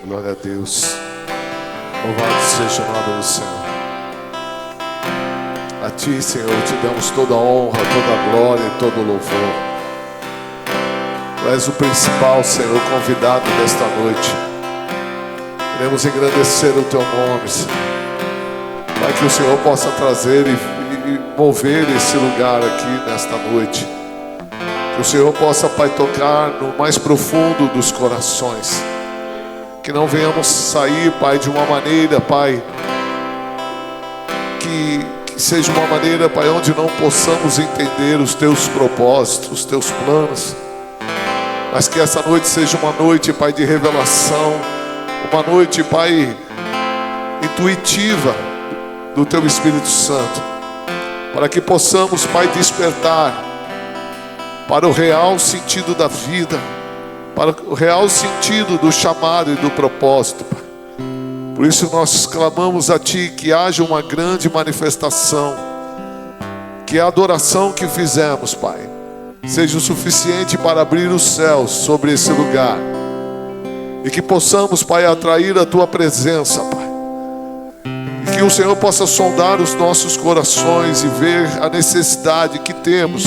Glória a Deus. Louvado seja o nome do Senhor. A Ti, Senhor, te damos toda a honra, toda a glória e todo o louvor. Tu és o principal, Senhor, convidado desta noite. Queremos engrandecer o Teu nome, Senhor. Pai, que o Senhor possa trazer e mover esse lugar aqui nesta noite. Que o Senhor possa, Pai, tocar no mais profundo dos corações. Que não venhamos sair, Pai, de uma maneira, Pai, que seja uma maneira, Pai, onde não possamos entender os Teus propósitos, os Teus planos. Mas que essa noite seja uma noite, Pai, de revelação. Uma noite, Pai, intuitiva do Teu Espírito Santo. Para que possamos, Pai, despertar para o real sentido da vida, para o real sentido do chamado e do propósito, Pai. Por isso nós clamamos a Ti que haja uma grande manifestação, que a adoração que fizemos, Pai, seja o suficiente para abrir os céus sobre esse lugar, e que possamos, Pai, atrair a Tua presença, Pai, e que o Senhor possa sondar os nossos corações e ver a necessidade que temos.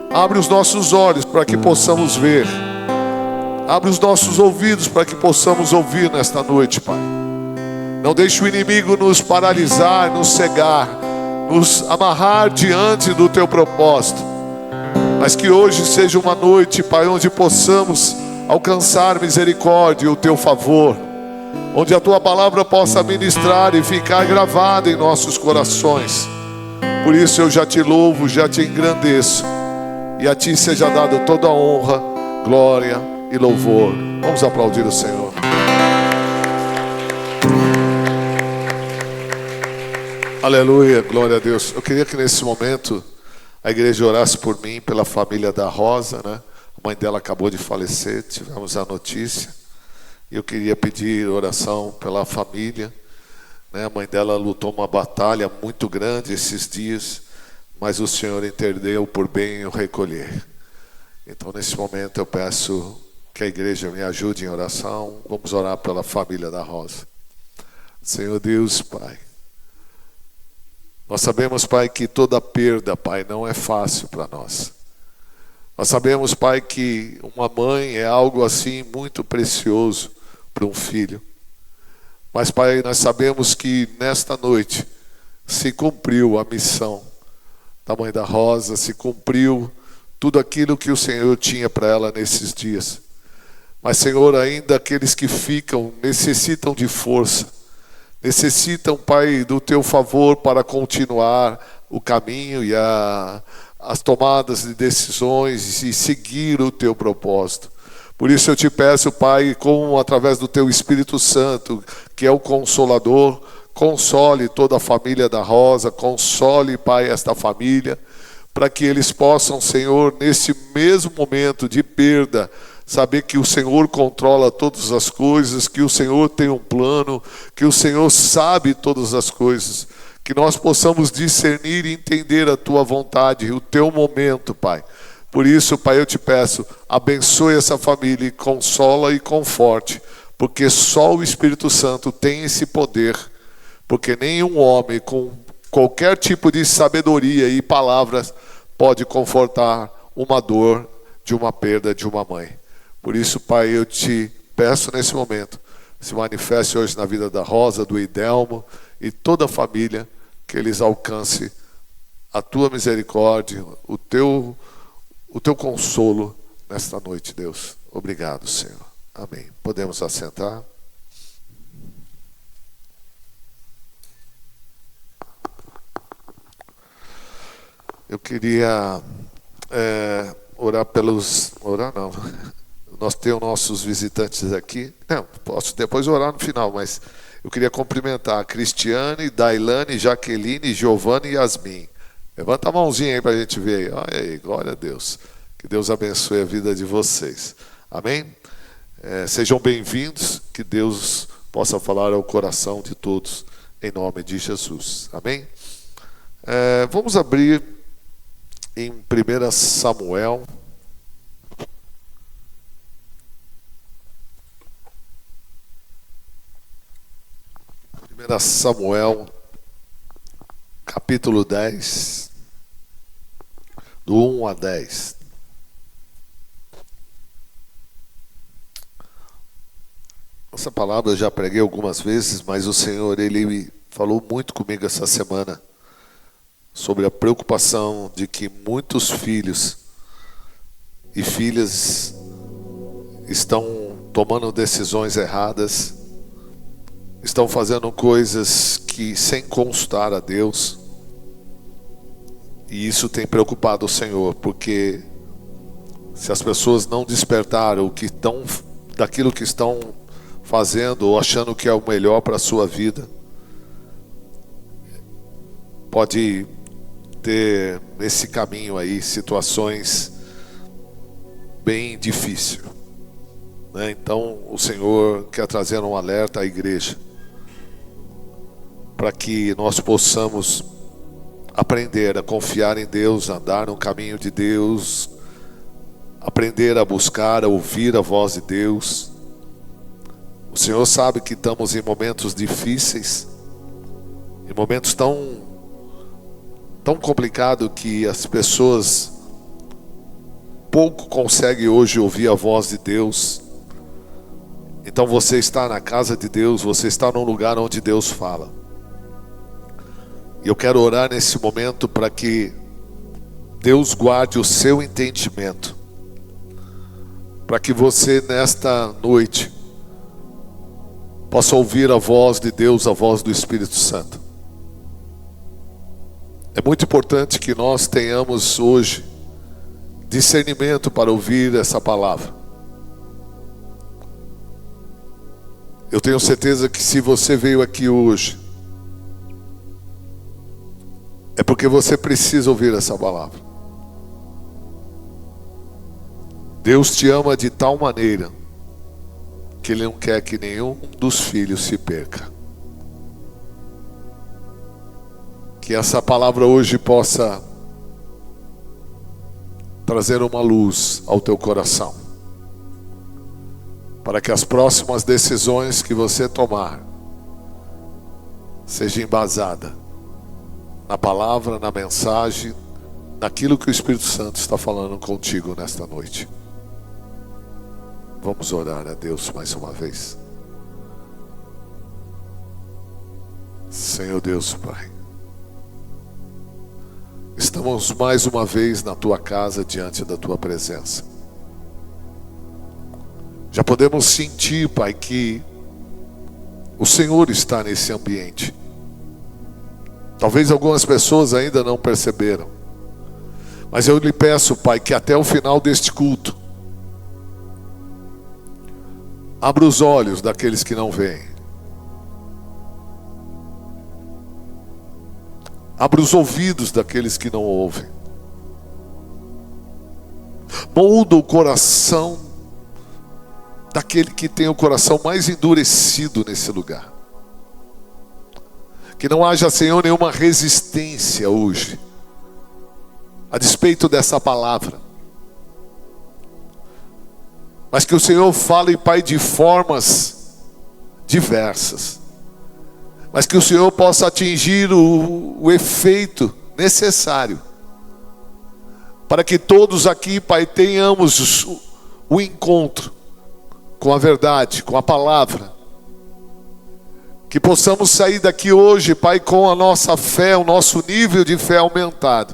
Abre os nossos olhos para que possamos ver. Abre os nossos ouvidos para que possamos ouvir nesta noite, Pai. Não deixe o inimigo nos paralisar, nos cegar, nos amarrar diante do Teu propósito. Mas que hoje seja uma noite, Pai, onde possamos alcançar misericórdia e o Teu favor. Onde a Tua palavra possa ministrar e ficar gravada em nossos corações. Por isso eu já Te louvo, já Te engrandeço. E a Ti seja dada toda a honra, glória e louvor. Vamos aplaudir o Senhor. Aleluia, glória a Deus. Eu queria que nesse momento a igreja orasse por mim, pela família da Rosa, né? A mãe dela acabou de falecer, tivemos a notícia. E eu queria pedir oração pela família, né? A mãe dela lutou uma batalha muito grande esses dias, mas o Senhor entendeu por bem o recolher. Então nesse momento eu peço que a igreja me ajude em oração. Vamos orar pela família da Rosa. Senhor Deus, Pai, nós sabemos, Pai, que toda perda, Pai, não é fácil para nós. Nós sabemos, Pai, que uma mãe é algo assim muito precioso para um filho. Mas, Pai, nós sabemos que nesta noite se cumpriu a missão da mãe da Rosa, se cumpriu tudo aquilo que o Senhor tinha para ela nesses dias. Mas, Senhor, ainda aqueles que ficam necessitam de força, necessitam, Pai, do Teu favor para continuar o caminho e as tomadas de decisões e seguir o Teu propósito. Por isso eu Te peço, Pai, como através do Teu Espírito Santo, que é o Consolador, console toda a família da Rosa, console, Pai, esta família, para que eles possam, Senhor, nesse mesmo momento de perda, saber que o Senhor controla todas as coisas, que o Senhor tem um plano, que o Senhor sabe todas as coisas, que nós possamos discernir e entender a Tua vontade, o Teu momento, Pai. Por isso, Pai, eu Te peço, abençoe essa família e consola e conforte, porque só o Espírito Santo tem esse poder. Porque nenhum homem com qualquer tipo de sabedoria e palavras pode confortar uma dor de uma perda de uma mãe. Por isso, Pai, eu Te peço nesse momento, se manifeste hoje na vida da Rosa, do Idelmo e toda a família, que eles alcancem a Tua misericórdia, o teu consolo nesta noite, Deus. Obrigado, Senhor. Amém. Podemos assentar. Eu queria orar pelos... Orar não. Nós temos nossos visitantes aqui. Não, posso depois orar no final, mas eu queria cumprimentar a Cristiane, Dailane, Jaqueline, Giovanni e Yasmin. Levanta a mãozinha aí para a gente ver. Olha aí, glória a Deus. Que Deus abençoe a vida de vocês. Amém? Sejam bem-vindos. Que Deus possa falar ao coração de todos, em nome de Jesus. Amém? Vamos abrir em 1 Samuel 1 Samuel, capítulo 10, do 1 a 10. Essa palavra eu já preguei algumas vezes, mas o Senhor, Ele falou muito comigo essa semana sobre a preocupação de que muitos filhos e filhas estão tomando decisões erradas, estão fazendo coisas que sem consultar a Deus, e isso tem preocupado o Senhor, porque se as pessoas não despertaram o que estão, daquilo que estão fazendo ou achando que é o melhor para a sua vida, pode ter nesse caminho aí situações bem difíceis, né? Então o Senhor quer trazer um alerta à igreja para que nós possamos aprender a confiar em Deus, andar no caminho de Deus, aprender a buscar, a ouvir a voz de Deus. O Senhor sabe que estamos em momentos difíceis, em momentos tão complicados que as pessoas pouco conseguem hoje ouvir a voz de Deus. Então você está na casa de Deus, você está num lugar onde Deus fala. E eu quero orar nesse momento para que Deus guarde o seu entendimento, para que você nesta noite possa ouvir a voz de Deus, a voz do Espírito Santo. É muito importante que nós tenhamos hoje discernimento para ouvir essa palavra. Eu tenho certeza que se você veio aqui hoje, é porque você precisa ouvir essa palavra. Deus te ama de tal maneira que Ele não quer que nenhum dos filhos se perca. Que essa palavra hoje possa trazer uma luz ao teu coração, para que as próximas decisões que você tomar seja embasada na palavra, na mensagem, naquilo que o Espírito Santo está falando contigo nesta noite. Vamos orar a Deus mais uma vez. Senhor Deus, Pai, estamos mais uma vez na Tua casa, diante da Tua presença. Já podemos sentir, Pai, que o Senhor está nesse ambiente. Talvez algumas pessoas ainda não perceberam, mas eu lhe peço, Pai, que até o final deste culto, abra os olhos daqueles que não veem, abra os ouvidos daqueles que não ouvem, molda o coração daquele que tem o coração mais endurecido nesse lugar. Que não haja, Senhor, nenhuma resistência hoje a despeito dessa palavra, mas que o Senhor fale, Pai, de formas diversas, mas que o Senhor possa atingir o efeito necessário para que todos aqui, Pai, tenhamos o encontro com a verdade, com a palavra. Que possamos sair daqui hoje, Pai, com a nossa fé, o nosso nível de fé aumentado.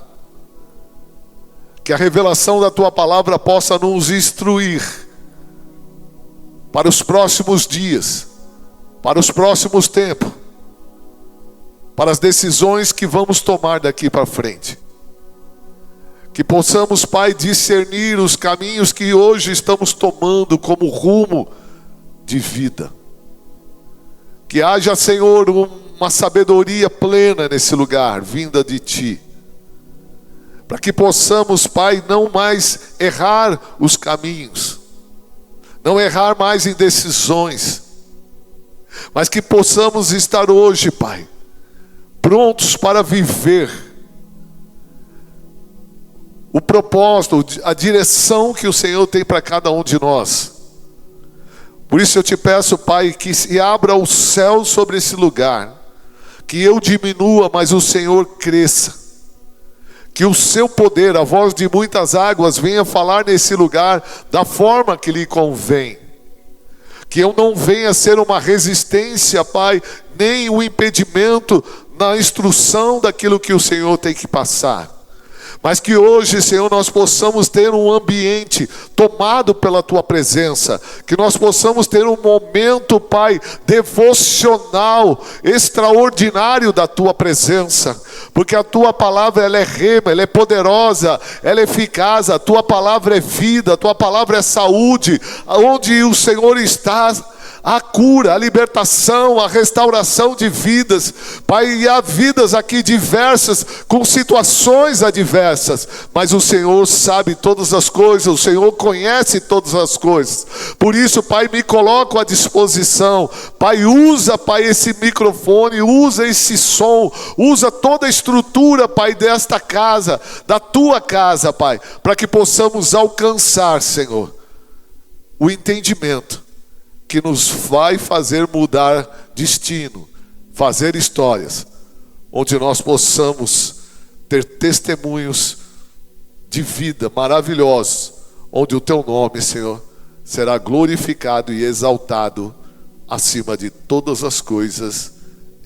Que a revelação da Tua palavra possa nos instruir para os próximos dias, para os próximos tempos, para as decisões que vamos tomar daqui para frente. Que possamos, Pai, discernir os caminhos que hoje estamos tomando como rumo de vida. Que haja, Senhor, uma sabedoria plena nesse lugar, vinda de Ti. Para que possamos, Pai, não mais errar os caminhos, não errar mais em decisões, mas que possamos estar hoje, Pai, prontos para viver o propósito, a direção que o Senhor tem para cada um de nós. Por isso eu te peço, Pai, que se abra o céu sobre esse lugar Que eu diminua, mas o Senhor cresça. Que o seu poder, a voz de muitas águas, venha falar nesse lugar da forma que lhe convém. Que eu não venha ser uma resistência, Pai, nem um impedimento na instrução daquilo que o Senhor tem que passar. Mas que hoje, Senhor, nós possamos ter um ambiente tomado pela Tua presença. Que nós possamos ter um momento, Pai, devocional, extraordinário da Tua presença. Porque a Tua palavra, ela é rema, ela é poderosa, ela é eficaz. A Tua palavra é vida, a Tua palavra é saúde. Onde o Senhor está, a cura, a libertação, a restauração de vidas. Pai, e há vidas aqui diversas, com situações adversas, mas o Senhor sabe todas as coisas, o Senhor conhece todas as coisas. Por isso, Pai, me coloco à disposição. Pai, usa, Pai, esse microfone, usa esse som, usa toda a estrutura, Pai, desta casa, da Tua casa, Pai, para que possamos alcançar, Senhor, o entendimento que nos vai fazer mudar destino, fazer histórias, onde nós possamos ter testemunhos de vida maravilhosos, onde o Teu nome, Senhor, será glorificado e exaltado acima de todas as coisas,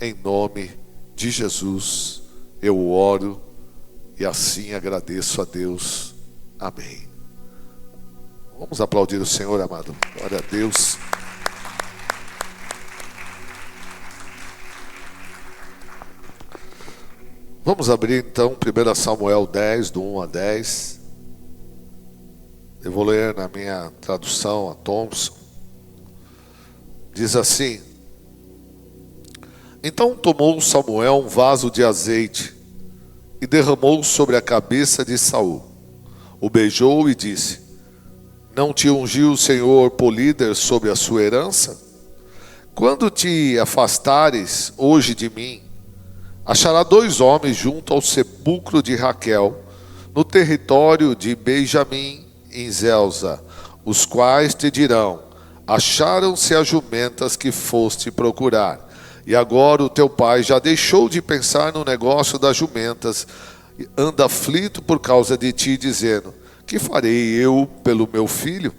em nome de Jesus eu oro e assim agradeço a Deus. Amém. Vamos aplaudir o Senhor, amado. Glória a Deus. Vamos abrir então 1 Samuel 10, do 1 a 10. Eu vou ler na minha tradução, a Thompson. Diz assim: Então tomou Samuel um vaso de azeite e derramou sobre a cabeça de Saul. O beijou e disse: Não te ungiu o Senhor por líder sobre a sua herança? Quando te afastares hoje de mim, achará 2 homens junto ao sepulcro de Raquel, no território de Benjamim, em Zelza, os quais te dirão: acharam-se as jumentas que foste procurar. E agora o teu pai já deixou de pensar no negócio das jumentas, anda aflito por causa de ti, dizendo: que farei eu pelo meu filho?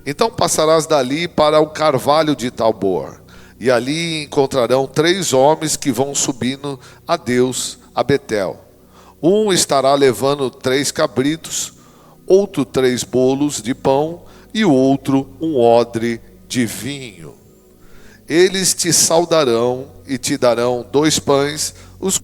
Então passarás dali para o carvalho de Tabor, e ali encontrarão 3 homens que vão subindo a Deus, a Betel. Um estará levando 3 cabritos, outro 3 bolos de pão, e o outro um odre de vinho. Eles te saudarão e te darão 2 pães, os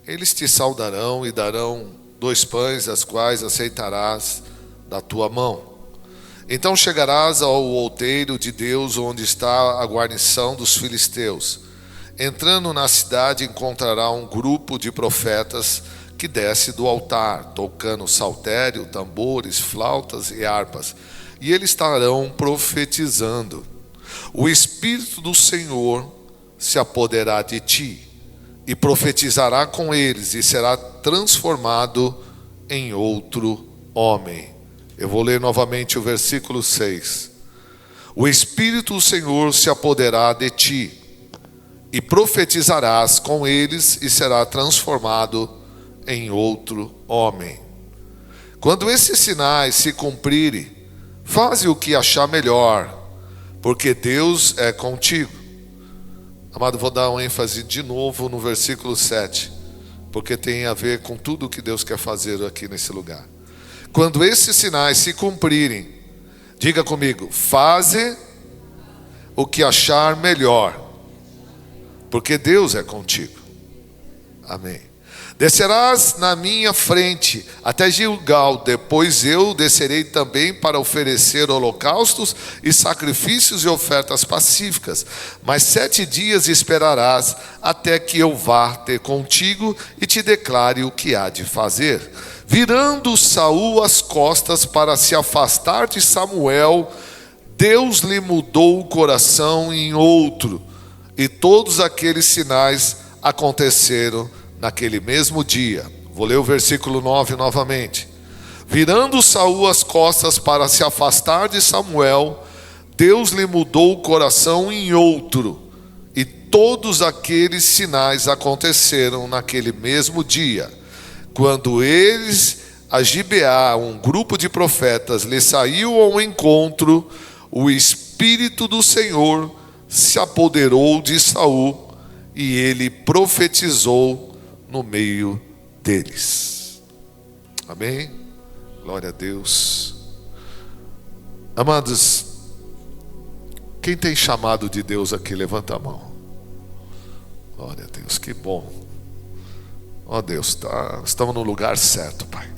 Eles te saudarão e darão 2 pães, as quais aceitarás da tua mão. Então chegarás ao outeiro de Deus, onde está a guarnição dos filisteus. Entrando na cidade, encontrará um grupo de profetas que desce do altar, tocando saltério, tambores, flautas e harpas. E eles estarão profetizando. O Espírito do Senhor se apoderará de ti, e profetizará com eles, e será transformado em outro homem. Eu vou ler novamente o versículo 6. O Espírito do Senhor se apoderará de ti, e profetizarás com eles, e será transformado em outro homem. Quando esses sinais se cumprirem, faze o que achar melhor, porque Deus é contigo. Amado, vou dar um ênfase de novo no versículo 7, porque tem a ver com tudo que Deus quer fazer aqui nesse lugar. Quando esses sinais se cumprirem, diga comigo: faze o que achar melhor, porque Deus é contigo. Amém. Descerás na minha frente até Gilgal, depois eu descerei também para oferecer holocaustos e sacrifícios e ofertas pacíficas. Mas 7 dias esperarás até que eu vá ter contigo e te declare o que há de fazer. Virando Saul as costas para se afastar de Samuel, Deus lhe mudou o coração em outro, e todos aqueles sinais aconteceram naquele mesmo dia. Vou ler o versículo 9 novamente. Virando Saul as costas para se afastar de Samuel, Deus lhe mudou o coração em outro, e todos aqueles sinais aconteceram naquele mesmo dia. Quando eles, a Gibeá, um grupo de profetas, lhe saiu ao encontro, o Espírito do Senhor se apoderou de Saul, e ele profetizou no meio deles. Amém? Glória a Deus. Amados, quem tem chamado de Deus aqui, levanta a mão. Glória a Deus, que bom. Ó Deus, estamos no lugar certo, Pai.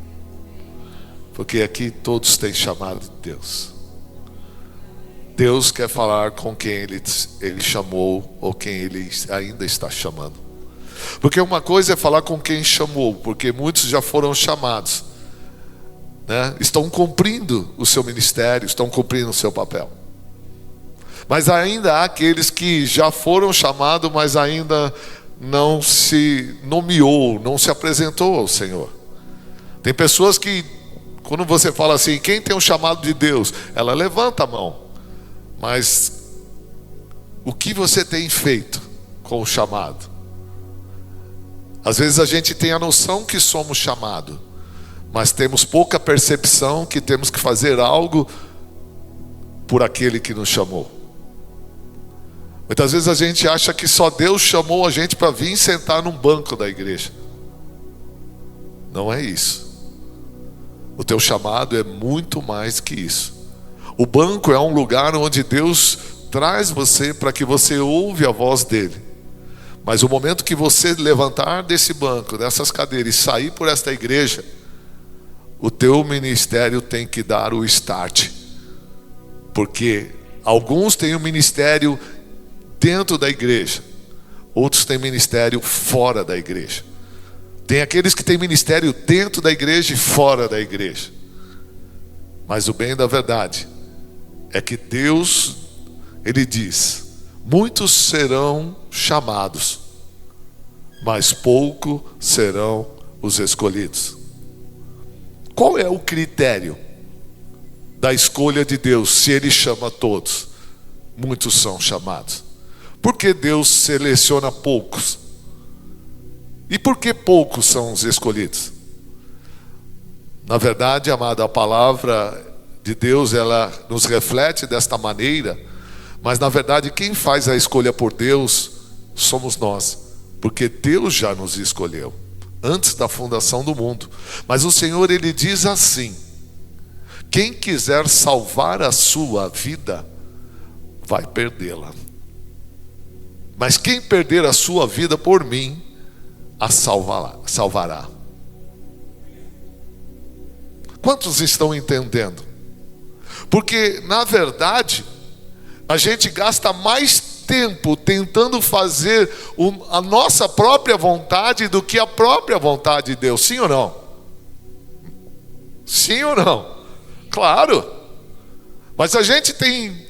Porque aqui todos têm chamado de Deus. Deus quer falar com quem Ele chamou, ou quem Ele ainda está chamando. Porque uma coisa é falar com quem chamou, porque muitos já foram chamados, né? Estão cumprindo o seu ministério, estão cumprindo o seu papel. Mas ainda há aqueles que já foram chamados, mas ainda não se nomeou, não se apresentou ao Senhor. Tem pessoas que, quando você fala assim, quem tem um chamado de Deus? Ela levanta a mão. Mas o que você tem feito com o chamado? Às vezes a gente tem a noção que somos chamados, mas temos pouca percepção que temos que fazer algo por aquele que nos chamou. Muitas vezes a gente acha que só Deus chamou a gente para vir sentar num banco da igreja. Não é isso. O teu chamado é muito mais que isso. O banco é um lugar onde Deus traz você para que você ouve a voz dele. Mas o momento que você levantar desse banco, dessas cadeiras e sair por esta igreja, o teu ministério tem que dar o start. Porque alguns têm um ministério dentro da igreja, outros têm ministério fora da igreja. Tem aqueles que têm ministério dentro da igreja e fora da igreja. Mas o bem da verdade é que Deus, Ele diz: muitos serão chamados, mas poucos serão os escolhidos. Qual é o critério da escolha de Deus se Ele chama todos? Muitos são chamados. Por que Deus seleciona poucos? E por que poucos são os escolhidos? Na verdade, amado, a palavra de Deus, ela nos reflete desta maneira, mas na verdade quem faz a escolha por Deus somos nós, porque Deus já nos escolheu antes da fundação do mundo. Mas o Senhor, Ele diz assim: quem quiser salvar a sua vida vai perdê-la, mas quem perder a sua vida por mim a salvará. Quantos estão entendendo? Porque, na verdade, a gente gasta mais tempo tentando fazer a nossa própria vontade do que a própria vontade de Deus. Sim ou não? Sim ou não? Claro. Mas a gente tem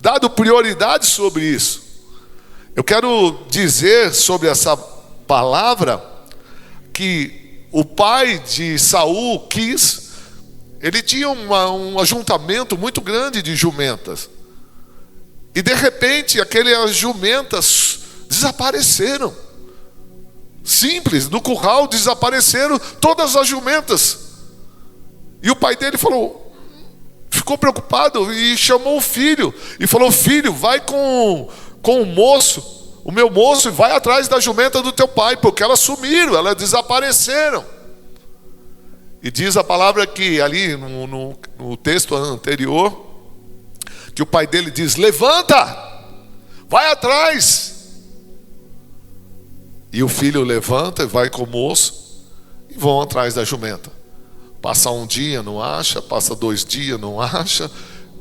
dado prioridade sobre isso. Eu quero dizer sobre essa palavra que o pai de Saul quis. Ele tinha um ajuntamento muito grande de jumentas. E de repente aquelas jumentas desapareceram. Simples, do curral desapareceram todas as jumentas. E o pai dele ficou preocupado e chamou o filho. E falou: filho, vai com o moço, o meu moço, e vai atrás da jumenta do teu pai, porque elas sumiram, elas desapareceram. E diz a palavra que ali no texto anterior, que o pai dele diz: levanta, vai atrás. E o filho levanta e vai com o moço e vão atrás da jumenta. Passa um dia, não acha, passa 2 dias, não acha.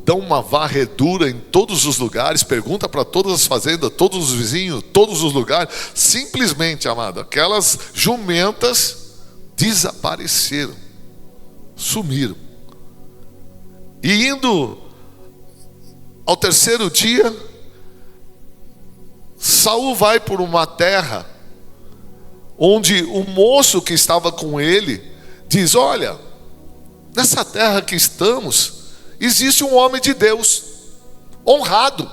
Dão uma varredura em todos os lugares, pergunta para todas as fazendas, todos os vizinhos, todos os lugares. Simplesmente, amado, aquelas jumentas desapareceram, sumiram. E indo ao 3º dia, Saul vai por uma terra onde o moço que estava com ele diz: olha, nessa terra que estamos, existe um homem de Deus, honrado,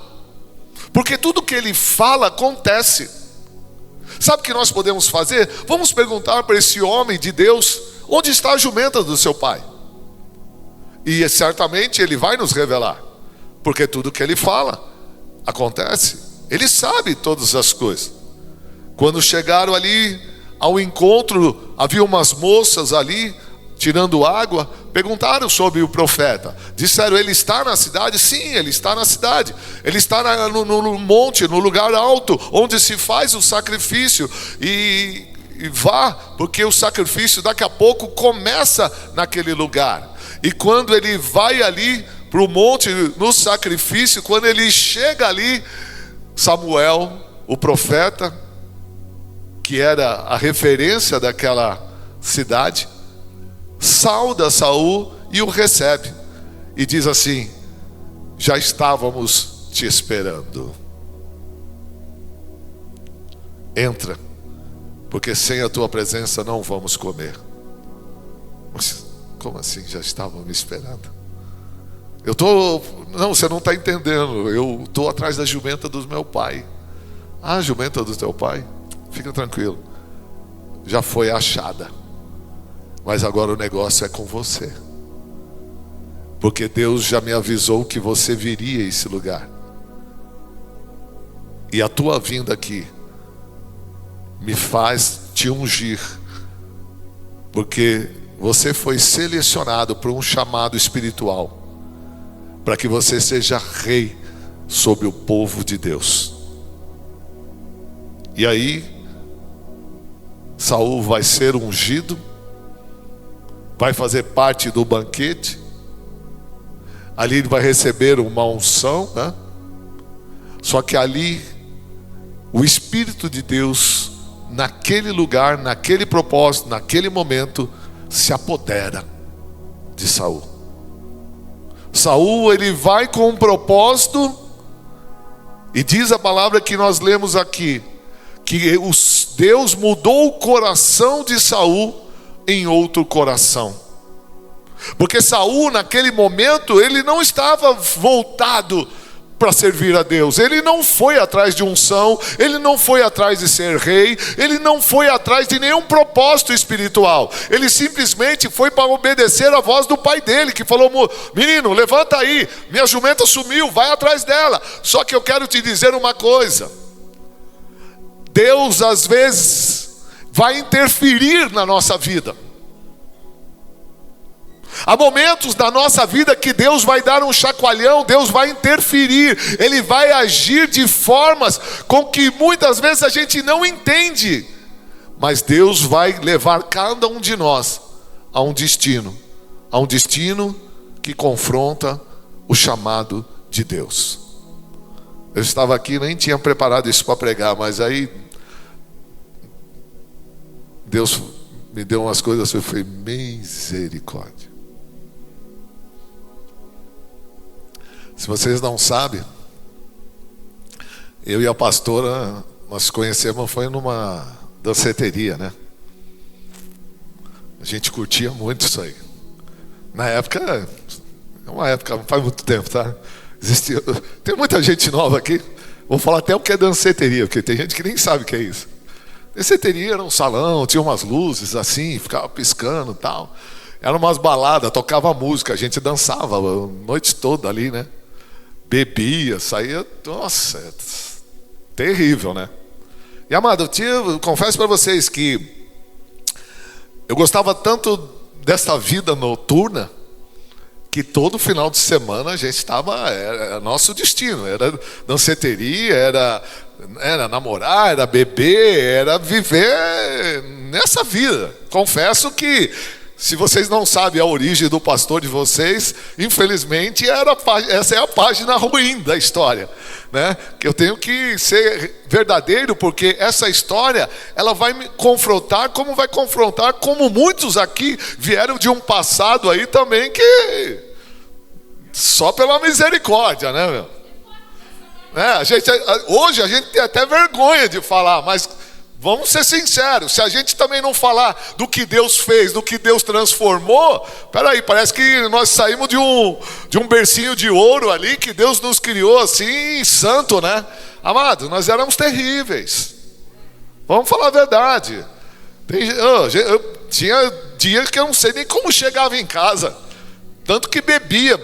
porque tudo que ele fala acontece. Sabe o que nós podemos fazer? Vamos perguntar para esse homem de Deus, onde está a jumenta do seu pai? E certamente ele vai nos revelar, porque tudo que ele fala acontece. Ele sabe todas as coisas. Quando chegaram ali ao encontro, havia umas moças ali tirando água, perguntaram sobre o profeta. Disseram: ele está na cidade? Sim, ele está na cidade. Ele está no monte, no lugar alto, onde se faz o sacrifício. E vá, porque o sacrifício daqui a pouco começa naquele lugar. E quando ele vai ali para o monte, no sacrifício, quando ele chega ali, Samuel, o profeta, que era a referência daquela cidade, sauda Saul e o recebe e diz assim: já estávamos te esperando, entra, porque sem a tua presença não vamos comer. Mas como assim já estavam me esperando? Não, você não está entendendo, eu estou atrás da jumenta do meu pai. Ah, jumenta do teu pai? Fica tranquilo, já foi achada. Mas agora o negócio é com você, porque Deus já me avisou que você viria a esse lugar. E a tua vinda aqui me faz te ungir, porque você foi selecionado para um chamado espiritual, para que você seja rei sobre o povo de Deus. E aí Saul vai ser ungido, vai fazer parte do banquete. Ali ele vai receber uma unção, né? Só que ali o Espírito de Deus, naquele lugar, naquele propósito, naquele momento, se apodera de Saul. Saul, ele vai com um propósito, e diz a palavra que nós lemos aqui, que Deus mudou o coração de Saul em outro coração. Porque Saul, naquele momento, ele não estava voltado para servir a Deus. Ele não foi atrás de unção, ele não foi atrás de ser rei, ele não foi atrás de nenhum propósito espiritual. Ele simplesmente foi para obedecer a voz do pai dele, que falou: menino, levanta aí, minha jumenta sumiu, vai atrás dela. Só que eu quero te dizer uma coisa: Deus às vezes vai interferir na nossa vida. Há momentos da nossa vida que Deus vai dar um chacoalhão, Deus vai interferir, Ele vai agir de formas com que muitas vezes a gente não entende, mas Deus vai levar cada um de nós a um destino que confronta o chamado de Deus. Eu estava aqui, nem tinha preparado isso para pregar, mas aí Deus me deu umas coisas, eu falei: misericórdia. Se vocês não sabem, eu e a pastora, nós conhecemos, foi numa danceteria, né? A gente curtia muito isso aí. Na época, é uma época, não faz muito tempo, tá? Tem muita gente nova aqui, vou falar até o que é danceteria, porque tem gente que nem sabe o que é isso. Danceteria era um salão, tinha umas luzes assim, ficava piscando e tal. Eram umas baladas, tocava música, a gente dançava a noite toda ali, né? Bebia, saía, nossa, é terrível, né? E amado, eu confesso para vocês que eu gostava tanto dessa vida noturna, que todo final de semana a gente estava, era nosso destino, era danceteria, era namorar, era beber, era viver nessa vida. Confesso que, se vocês não sabem a origem do pastor de vocês, infelizmente essa é a página ruim da história, né? Que eu tenho que ser verdadeiro, porque essa história ela vai me confrontar, como muitos aqui vieram de um passado aí também que só pela misericórdia, né, meu? Hoje a gente tem até vergonha de falar, mas vamos ser sinceros, se a gente também não falar do que Deus fez, do que Deus transformou, peraí, parece que nós saímos de um bercinho de ouro ali, que Deus nos criou assim, santo, né? Amado, nós éramos terríveis. Vamos falar a verdade. Tinha dias que eu não sei nem como chegava em casa. Tanto que bebia,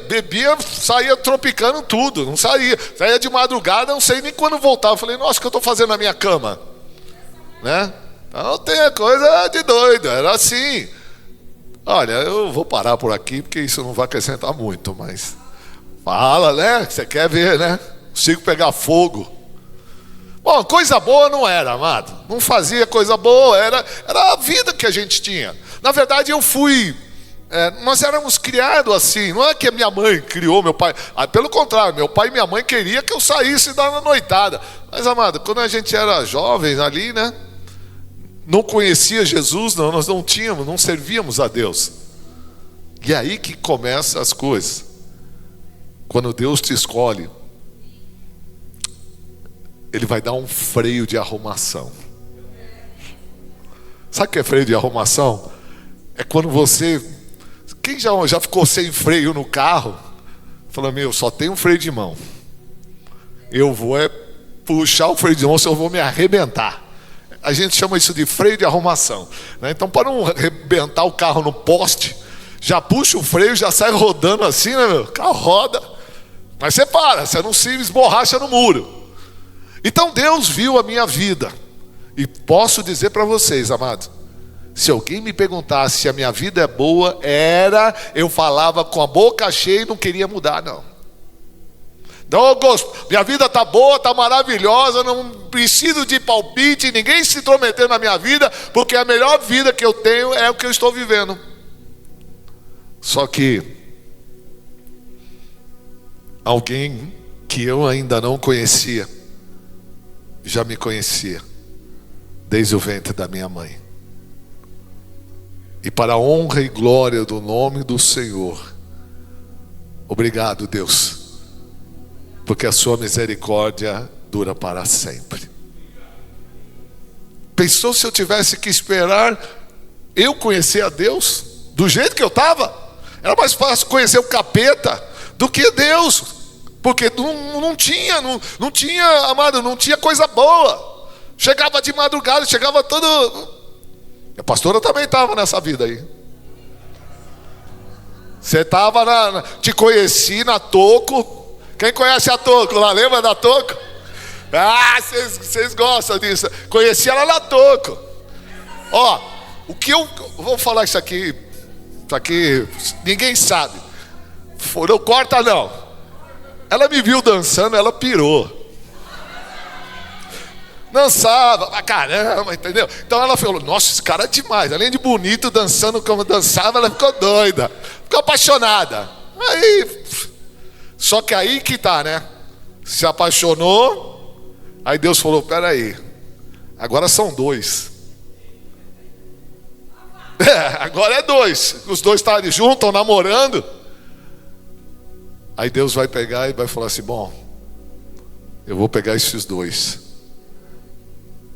saía tropicando tudo, não saía de madrugada, não sei nem quando voltava. Eu falei, nossa, o que eu estou fazendo na minha cama? Né? Então tem a coisa de doido, era assim. Olha, eu vou parar por aqui, porque isso não vai acrescentar muito, mas fala, né? Você quer ver, né? Consigo pegar fogo. Bom, coisa boa não era, amado. Não fazia coisa boa, era a vida que a gente tinha. Na verdade, nós éramos criados assim. Não é que a minha mãe criou meu pai. Pelo contrário, meu pai e minha mãe queriam que eu saísse da noitada. Mas, amado, quando a gente era jovem ali, né? Não conhecia Jesus, nós não servíamos a Deus. E é aí que começam as coisas. Quando Deus te escolhe, Ele vai dar um freio de arrumação. Sabe o que é freio de arrumação? É quando você... Quem já ficou sem freio no carro? Fala, só tem um freio de mão. Eu vou puxar o freio de mão, senão eu vou me arrebentar. A gente chama isso de freio de arrumação, né? Então, para não arrebentar o carro no poste, já puxa o freio, já sai rodando assim, né, meu? O carro roda, mas você não se esborracha no muro. Então Deus viu a minha vida. E posso dizer para vocês, amados, se alguém me perguntasse se a minha vida é boa, eu falava com a boca cheia e não queria mudar, não. Então eu gosto, minha vida está boa, está maravilhosa, não preciso de palpite, ninguém se intrometer na minha vida, porque a melhor vida que eu tenho é o que eu estou vivendo. Só que alguém que eu ainda não conhecia, já me conhecia, desde o ventre da minha mãe. E para a honra e glória do nome do Senhor, obrigado, Deus, porque a sua misericórdia dura para sempre. Pensou se eu tivesse que esperar eu conhecer a Deus do jeito que eu estava? Era mais fácil conhecer o capeta do que Deus, porque não tinha, amado, não tinha coisa boa. Chegava de madrugada, chegava todo... A pastora também estava nessa vida aí. Você estava te conheci na Toco. Quem conhece a Toco lá? Lembra da Toco? Ah, vocês gostam disso. Conheci ela na Toco. Ó, o que eu vou falar isso aqui ninguém sabe. Não corta não. Ela me viu dançando, ela pirou. Dançava pra caramba, entendeu? Então ela falou, nossa, esse cara é demais. Além de bonito, dançando como dançava, ela ficou doida. Ficou apaixonada. Aí, só que aí que tá, né? Se apaixonou. Aí Deus falou, peraí, agora são dois. Agora é dois. Os dois estão ali juntos, estão namorando. Aí Deus vai pegar e vai falar assim, bom, eu vou pegar esses dois.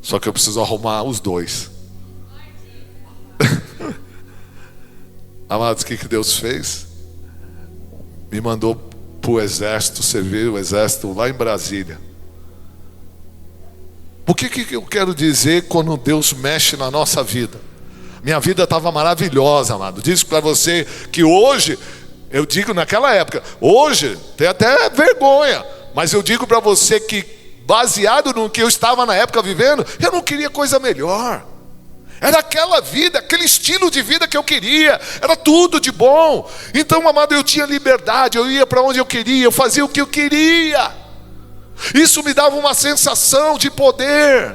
Só que eu preciso arrumar os dois. Amados, o que Deus fez? Me mandou para o exército, servir o exército lá em Brasília. O que eu quero dizer quando Deus mexe na nossa vida? Minha vida estava maravilhosa, amado. Diz para você que hoje, eu digo naquela época, hoje tem até vergonha, mas eu digo para você que baseado no que eu estava na época vivendo, eu não queria coisa melhor. Era aquela vida, aquele estilo de vida que eu queria. Era tudo de bom. Então, amado, eu tinha liberdade. Eu ia para onde eu queria. Eu fazia o que eu queria. Isso me dava uma sensação de poder,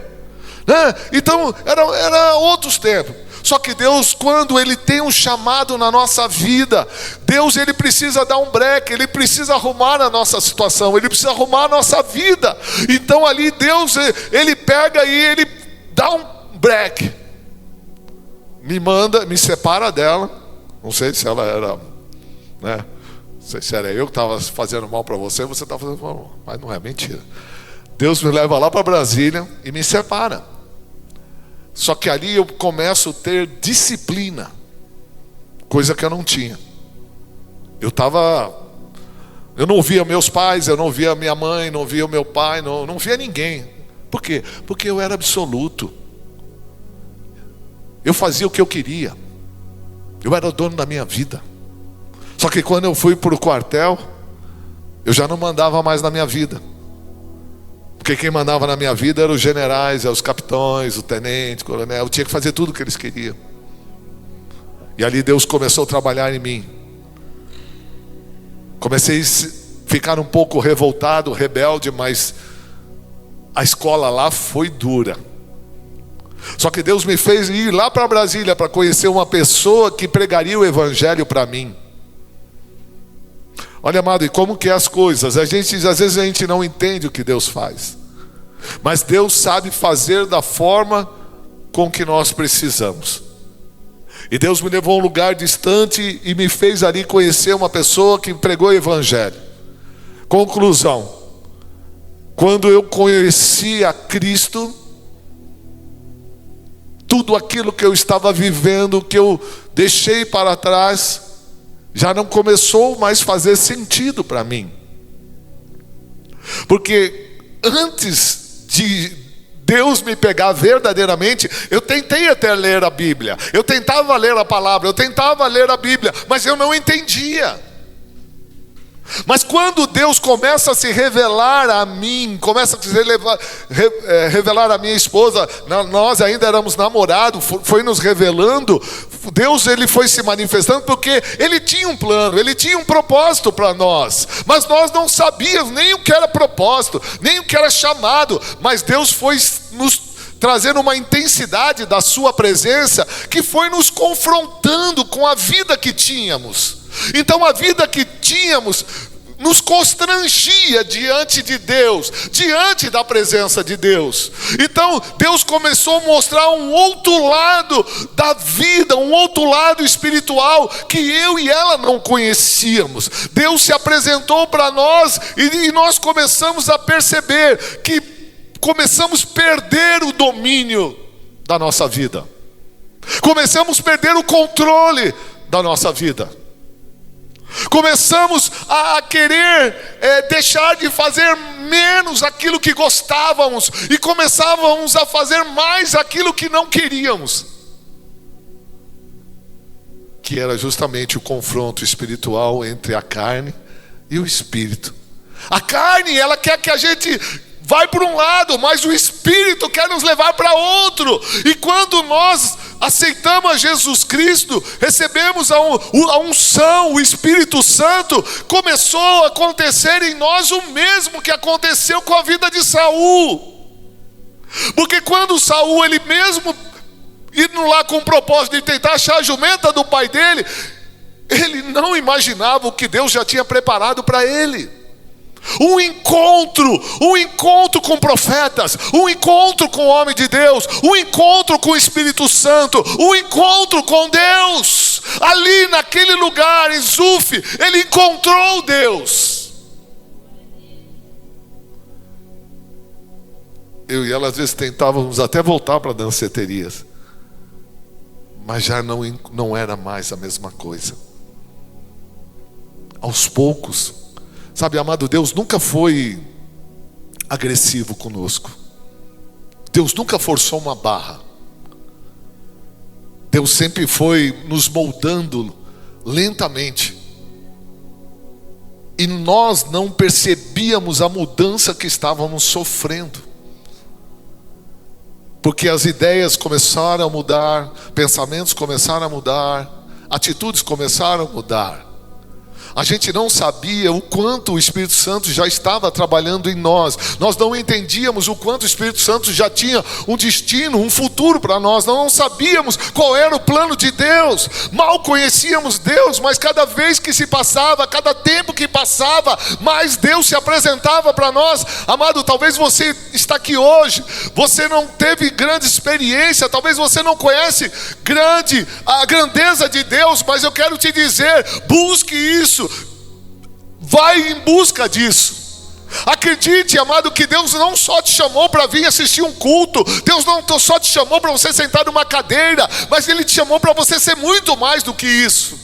né? Então, era outros tempos. Só que Deus, quando Ele tem um chamado na nossa vida, Deus, Ele precisa dar um break. Ele precisa arrumar a nossa situação. Ele precisa arrumar a nossa vida. Então ali Deus, Ele pega e Ele dá um break. Me manda, me separa dela. Não sei se ela era, né? Não sei se era eu que estava fazendo mal para você, você estava fazendo mal. Mas não é, mentira. Deus me leva lá para Brasília e me separa. Só que ali eu começo a ter disciplina, coisa que eu não tinha. Eu não via meus pais, eu não via minha mãe, não via o meu pai, não via ninguém. Por quê? Porque eu era absoluto. Eu fazia o que eu queria. Eu era o dono da minha vida. Só que quando eu fui para o quartel, eu já não mandava mais na minha vida. Porque quem mandava na minha vida eram os generais, eram os capitães, o tenente, o coronel. Eu tinha que fazer tudo o que eles queriam. E ali Deus começou a trabalhar em mim. Comecei a ficar um pouco revoltado, rebelde, mas a escola lá foi dura. Só que Deus me fez ir lá para Brasília para conhecer uma pessoa que pregaria o evangelho para mim. Olha, amado, e como que é as coisas? Às vezes a gente não entende o que Deus faz. Mas Deus sabe fazer da forma com que nós precisamos. E Deus me levou a um lugar distante e me fez ali conhecer uma pessoa que pregou o evangelho. Conclusão: quando eu conheci a Cristo, tudo aquilo que eu estava vivendo, que eu deixei para trás, já não começou mais a fazer sentido para mim. Porque antes de Deus me pegar verdadeiramente, eu tentei até ler a Bíblia, eu tentava ler a palavra, eu tentava ler a Bíblia, mas eu não entendia. Mas quando Deus começa a se revelar a mim, começa a se revelar a minha esposa, nós ainda éramos namorados, foi nos revelando, Deus, Ele foi se manifestando, porque Ele tinha um plano, Ele tinha um propósito para nós, mas nós não sabíamos nem o que era propósito, nem o que era chamado, mas Deus foi nos trazendo uma intensidade da sua presença, que foi nos confrontando com a vida que tínhamos. Então a vida que tínhamos nos constrangia diante de Deus, diante da presença de Deus. Então Deus começou a mostrar um outro lado da vida, um outro lado espiritual que eu e ela não conhecíamos. Deus se apresentou para nós e nós começamos a perceber que começamos a perder o domínio da nossa vida. Começamos a perder o controle da nossa vida. Começamos a querer deixar de fazer menos aquilo que gostávamos e começávamos a fazer mais aquilo que não queríamos, que era justamente o confronto espiritual entre a carne e o espírito. A carne, ela quer que a gente vai para um lado, mas o Espírito quer nos levar para outro. E quando nós aceitamos a Jesus Cristo, recebemos a unção, o Espírito Santo, começou a acontecer em nós o mesmo que aconteceu com a vida de Saul. Porque quando Saul, ele mesmo indo lá com o propósito de tentar achar a jumenta do pai dele, ele não imaginava o que Deus já tinha preparado para ele. Um encontro com profetas, um encontro com o homem de Deus, um encontro com o Espírito Santo, um encontro com Deus. Ali naquele lugar, em Zuf, ele encontrou Deus. Eu e ela às vezes tentávamos até voltar para danceterias, mas já não era mais a mesma coisa. Aos poucos, sabe, amado, Deus nunca foi agressivo conosco. Deus nunca forçou uma barra. Deus sempre foi nos moldando lentamente. E nós não percebíamos a mudança que estávamos sofrendo. Porque as ideias começaram a mudar, pensamentos começaram a mudar, atitudes começaram a mudar. A gente não sabia o quanto o Espírito Santo já estava trabalhando em nós. Nós não entendíamos o quanto o Espírito Santo já tinha um destino, um futuro para nós. Nós não sabíamos qual era o plano de Deus. Mal conhecíamos Deus, mas cada vez que se passava, cada tempo que passava, mais Deus se apresentava para nós. Amado, talvez você está aqui hoje, você não teve grande experiência, talvez você não conhece a grandeza de Deus, mas eu quero te dizer, busque isso. Vai em busca disso. Acredite, amado, que Deus não só te chamou para vir assistir um culto. Deus não só te chamou para você sentar numa cadeira, mas Ele te chamou para você ser muito mais do que isso.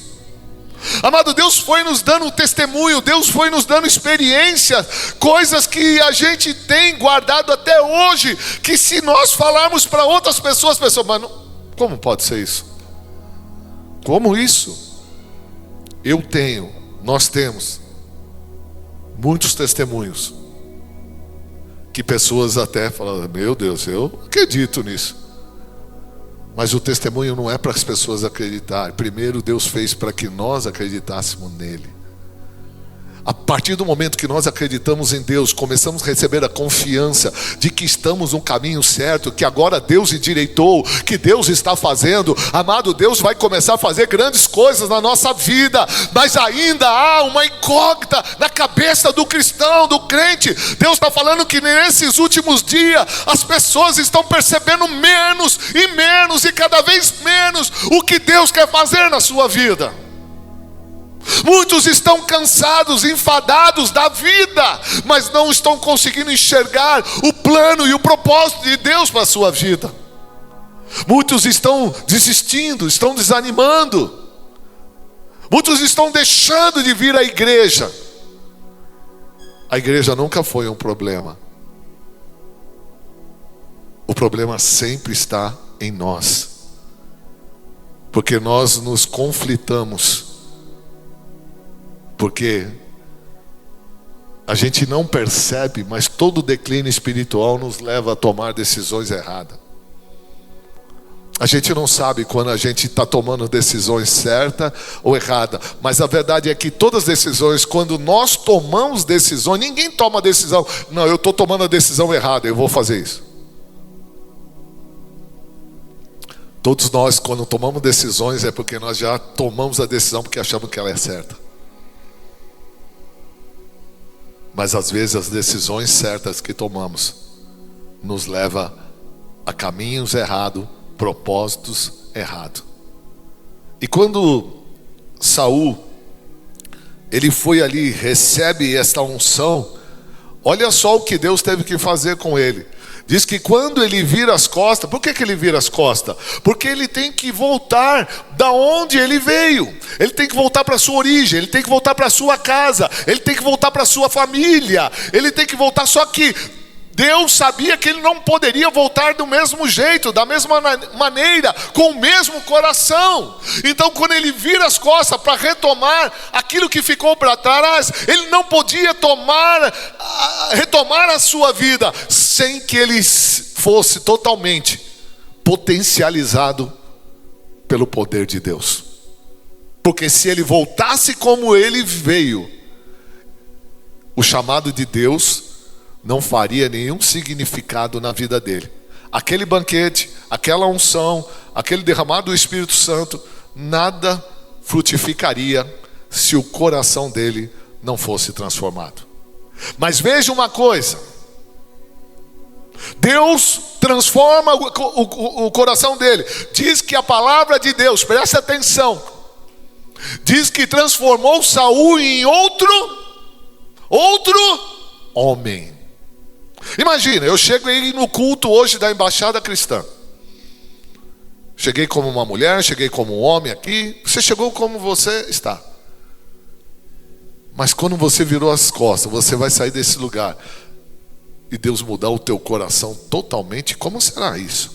Amado, Deus foi nos dando um testemunho, Deus foi nos dando experiência, coisas que a gente tem guardado até hoje, que se nós falarmos para outras pessoas, mano, como pode ser isso? Como isso? Nós temos muitos testemunhos que pessoas até falam, meu Deus, eu acredito nisso. Mas o testemunho não é para as pessoas acreditarem. Primeiro Deus fez para que nós acreditássemos nele. A partir do momento que nós acreditamos em Deus, começamos a receber a confiança de que estamos no caminho certo, que agora Deus endireitou, que Deus está fazendo. Amado, Deus vai começar a fazer grandes coisas na nossa vida, mas ainda há uma incógnita na cabeça do cristão, do crente. Deus está falando que nesses últimos dias as pessoas estão percebendo menos e cada vez menos o que Deus quer fazer na sua vida. Muitos estão cansados, enfadados da vida, mas não estão conseguindo enxergar o plano e o propósito de Deus para a sua vida. Muitos estão desistindo, estão desanimando. Muitos estão deixando de vir à igreja. A igreja nunca foi um problema. O problema sempre está em nós, porque nós nos conflitamos. Porque a gente não percebe, mas todo declínio espiritual nos leva a tomar decisões erradas. A gente não sabe quando a gente está tomando decisões certas ou erradas. Mas a verdade é que todas as decisões, quando nós tomamos decisões, ninguém toma decisão. Não, eu estou tomando a decisão errada, eu vou fazer isso. Todos nós, quando tomamos decisões, é porque nós já tomamos a decisão porque achamos que ela é certa. Mas às vezes as decisões certas que tomamos nos leva a caminhos errados, propósitos errados. E quando Saul, ele foi ali, recebe esta unção, olha só o que Deus teve que fazer com ele. Diz que quando ele vira as costas, por que ele vira as costas? Porque ele tem que voltar da onde ele veio. Ele tem que voltar para a sua origem, ele tem que voltar para a sua casa, ele tem que voltar para a sua família, ele tem que voltar, só que Deus sabia que ele não poderia voltar do mesmo jeito, da mesma maneira, com o mesmo coração. Então quando ele vira as costas para retomar aquilo que ficou para trás, ele não podia retomar a sua vida sem que ele fosse totalmente potencializado pelo poder de Deus. Porque se ele voltasse como ele veio, o chamado de Deus não faria nenhum significado na vida dele. Aquele banquete, aquela unção, aquele derramado do Espírito Santo, nada frutificaria se o coração dele não fosse transformado. Mas veja uma coisa, Deus transforma o coração dele. Diz que a palavra de Deus, preste atenção, diz que transformou Saul em outro homem. Imagina, eu cheguei no culto hoje da Embaixada Cristã. Cheguei como uma mulher, cheguei como um homem aqui. Você chegou como você está. Mas quando você virou as costas, você vai sair desse lugar e Deus mudar o teu coração totalmente. Como será isso?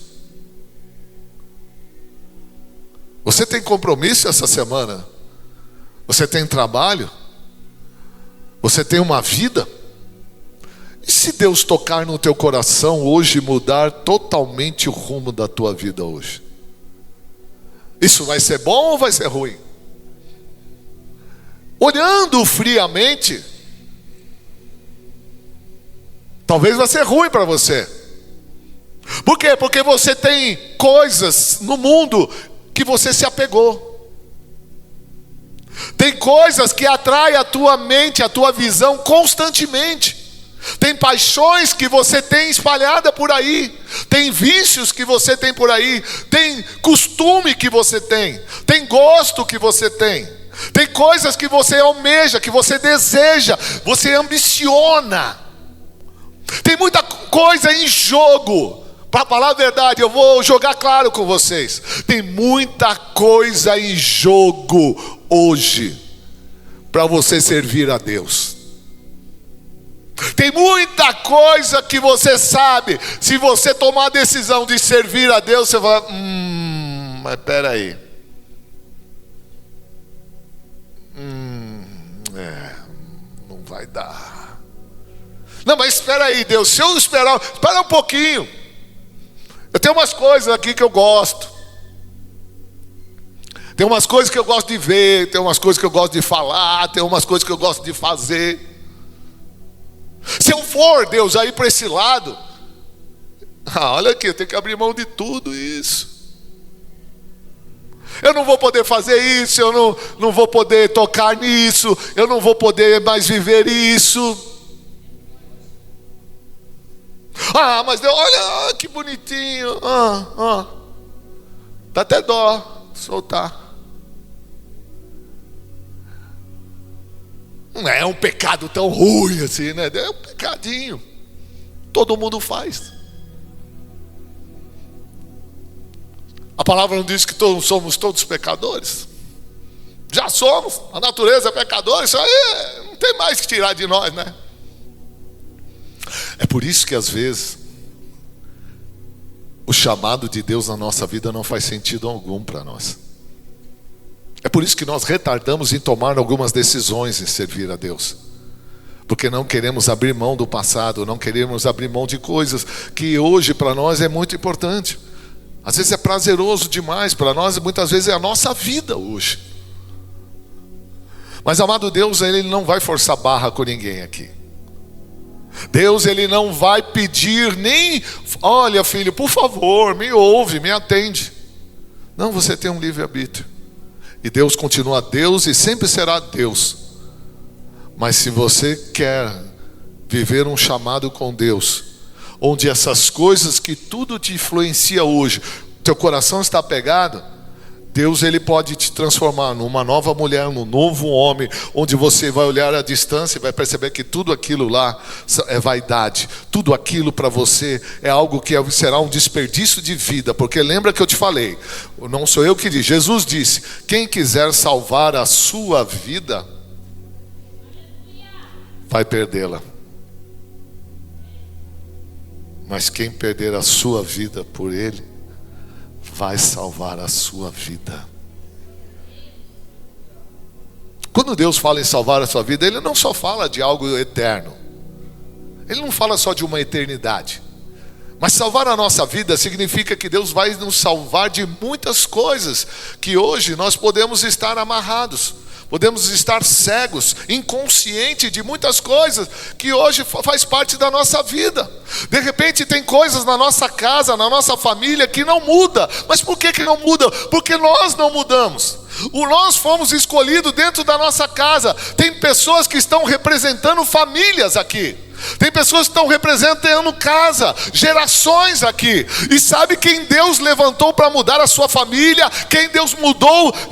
Você tem compromisso essa semana? Você tem trabalho? Você tem uma vida? E se Deus tocar no teu coração hoje e mudar totalmente o rumo da tua vida hoje? Isso vai ser bom ou vai ser ruim? Olhando friamente, talvez vai ser ruim para você. Por quê? Porque você tem coisas no mundo que você se apegou. Tem coisas que atraem a tua mente, a tua visão constantemente. Tem paixões que você tem espalhada por aí. Tem vícios que você tem por aí. Tem costume que você tem. Tem gosto que você tem. Tem coisas que você almeja, que você deseja, você ambiciona. Tem muita coisa em jogo. Para falar a verdade, eu vou jogar claro com vocês. Tem muita coisa em jogo hoje para você servir a Deus. Tem muita coisa que você sabe. Se você tomar a decisão de servir a Deus, você vai, mas espera aí. Não vai dar. Não, mas espera aí, Deus. Se eu espera um pouquinho. Eu tenho umas coisas aqui que eu gosto. Tem umas coisas que eu gosto de ver. Tem umas coisas que eu gosto de falar. Tem umas coisas que eu gosto de fazer. Se eu for, Deus, aí para esse lado, olha aqui, eu tenho que abrir mão de tudo isso. Eu não vou poder fazer isso. Eu não vou poder tocar nisso. Eu não vou poder mais viver isso. Mas Deus, olha que bonitinho. Dá até dó soltar. Não é um pecado tão ruim assim, né? É um pecadinho. Todo mundo faz. A palavra não diz que somos todos pecadores? Já somos. A natureza é pecadora. Isso aí não tem mais que tirar de nós, né? É por isso que às vezes o chamado de Deus na nossa vida não faz sentido algum para nós. É por isso que nós retardamos em tomar algumas decisões em servir a Deus. Porque não queremos abrir mão do passado, não queremos abrir mão de coisas que hoje para nós é muito importante. Às vezes é prazeroso demais para nós, muitas vezes é a nossa vida hoje. Mas amado Deus, Ele não vai forçar barra com ninguém aqui. Deus, Ele não vai pedir nem, olha filho, por favor, me ouve, me atende. Não, você tem um livre-arbítrio. E Deus continua Deus e sempre será Deus. Mas se você quer viver um chamado com Deus, onde essas coisas que tudo te influencia hoje, teu coração está apegado, Deus, Ele pode te transformar numa nova mulher, num novo homem, onde você vai olhar à distância e vai perceber que tudo aquilo lá é vaidade. Tudo aquilo para você é algo que será um desperdício de vida. Porque lembra que eu te falei, não sou eu que disse, Jesus disse, quem quiser salvar a sua vida, vai perdê-la. Mas quem perder a sua vida por Ele, vai salvar a sua vida. Quando Deus fala em salvar a sua vida, Ele não só fala de algo eterno. Ele não fala só de uma eternidade. Mas salvar a nossa vida significa que Deus vai nos salvar de muitas coisas que hoje nós podemos estar amarrados. Podemos estar cegos, inconscientes de muitas coisas que hoje faz parte da nossa vida. De repente tem coisas na nossa casa, na nossa família que não muda. Mas por que não muda? Porque nós não mudamos. Nós fomos escolhidos dentro da nossa casa. Tem pessoas que estão representando famílias aqui. Tem pessoas que estão representando casa, gerações aqui. E sabe quem Deus levantou para mudar a sua família? Quem Deus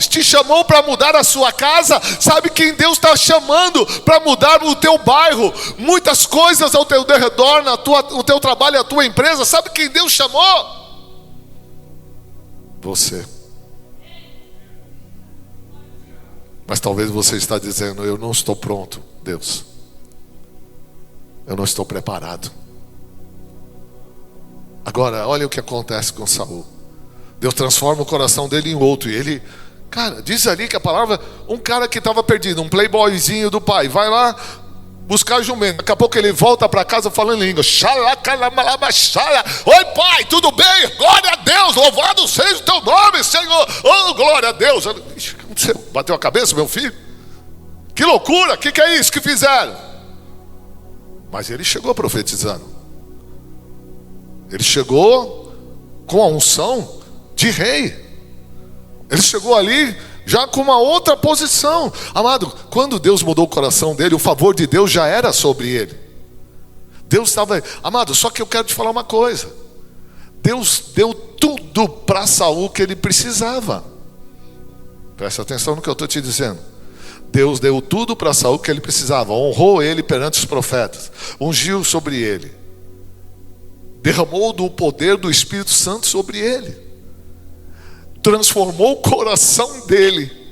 te chamou para mudar a sua casa? Sabe quem Deus está chamando para mudar o teu bairro? Muitas coisas ao teu redor, no teu trabalho, a tua empresa. Sabe quem Deus chamou? Você. Mas talvez você está dizendo, eu não estou pronto, Deus. Eu não estou preparado. Agora, olha o que acontece com Saul. Deus transforma o coração dele em outro. E ele, cara, diz ali que a palavra, um cara que estava perdido, um playboyzinho do pai, vai lá, buscar jumento. Daqui a pouco ele volta para casa falando em língua. Oi, pai, tudo bem? Glória a Deus, louvado seja o teu nome, Senhor. Oh, glória a Deus. Ixi, o que aconteceu? Bateu a cabeça, meu filho? Que loucura, o que é isso que fizeram? Mas ele chegou profetizando. Ele chegou com a unção de rei. Ele chegou ali já com uma outra posição. Amado, quando Deus mudou o coração dele, o favor de Deus já era sobre ele. Deus estava... Amado, só que eu quero te falar uma coisa. Deus deu tudo para Saul que ele precisava. Presta atenção no que eu estou te dizendo. Deus deu tudo para Saul que ele precisava. Honrou ele perante os profetas. Ungiu sobre ele. Derramou do poder do Espírito Santo sobre ele. Transformou o coração dele.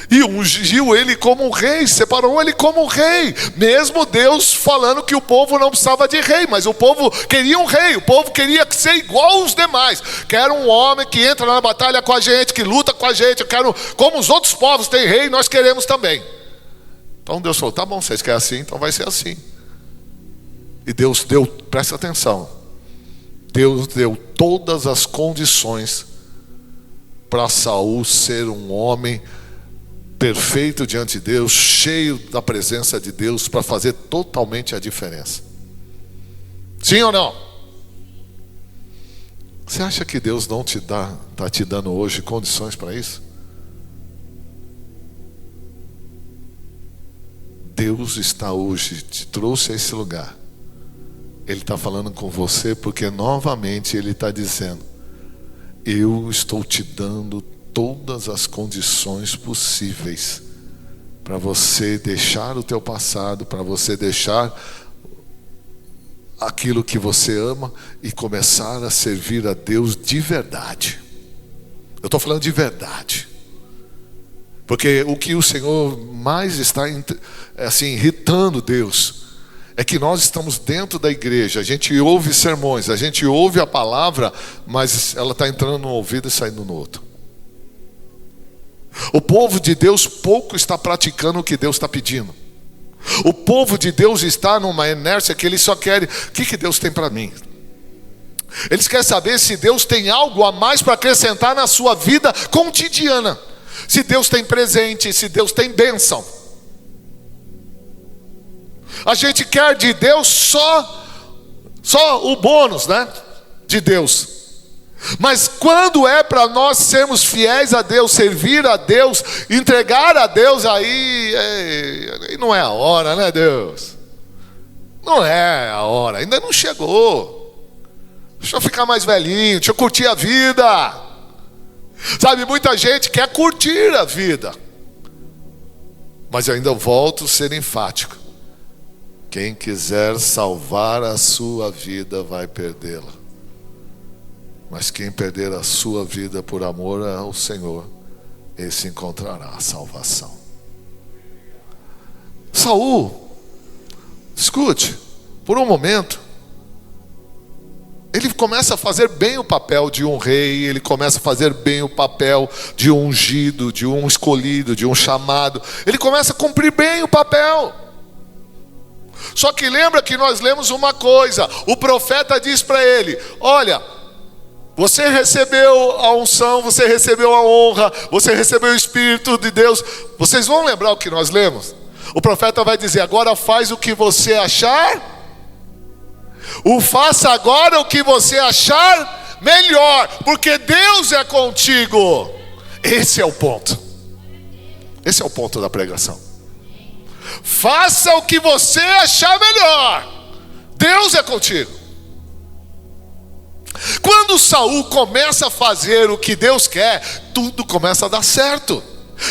E ungiu ele como um rei. Separou ele como um rei. Mesmo Deus falando que o povo não precisava de rei. Mas o povo queria um rei. O povo queria ser igual aos demais. Quero um homem que entra na batalha com a gente, que luta com a gente. Eu quero, como os outros povos têm rei, nós queremos também. Então Deus falou, tá bom, vocês querem assim, então vai ser assim. E Deus deu, presta atenção, Deus deu todas as condições para Saul ser um homem perfeito diante de Deus, cheio da presença de Deus, para fazer totalmente a diferença. Sim ou não? Você acha que Deus não está te dando hoje condições para isso? Deus está hoje, te trouxe a esse lugar. Ele está falando com você porque novamente Ele está dizendo: eu estou te dando todas as condições possíveis para você deixar o teu passado, para você deixar aquilo que você ama e começar a servir a Deus de verdade. Eu estou falando de verdade. Porque o que o Senhor mais está assim, irritando Deus é que nós estamos dentro da igreja, a gente ouve sermões, a gente ouve a palavra, mas ela está entrando no ouvido e saindo no outro. O povo de Deus pouco está praticando o que Deus está pedindo. O povo de Deus está numa inércia que eles só querem: o que Deus tem para mim? Eles querem saber se Deus tem algo a mais para acrescentar na sua vida cotidiana. Se Deus tem presente, se Deus tem bênção. A gente quer de Deus só o bônus, né? De Deus. Mas quando é para nós sermos fiéis a Deus, servir a Deus, entregar a Deus, aí não é a hora, né, Deus? Não é a hora, ainda não chegou. Deixa eu ficar mais velhinho, deixa eu curtir a vida. Sabe, muita gente quer curtir a vida. Mas eu ainda volto a ser enfático. Quem quiser salvar a sua vida vai perdê-la. Mas quem perder a sua vida por amor ao Senhor, esse encontrará a salvação. Saul, escute, por um momento, ele começa a fazer bem o papel de um rei, ele começa a fazer bem o papel de um ungido, de um escolhido, de um chamado. Ele começa a cumprir bem o papel. Só que lembra que nós lemos uma coisa, o profeta diz para ele: olha, você recebeu a unção, você recebeu a honra, você recebeu o Espírito de Deus. Vocês vão lembrar o que nós lemos? O profeta vai dizer: agora faz o que você achar. Faça agora o que você achar melhor, porque Deus é contigo. Esse é o ponto. Esse é o ponto da pregação. Faça o que você achar melhor. Deus é contigo. Quando Saul começa a fazer o que Deus quer, tudo começa a dar certo.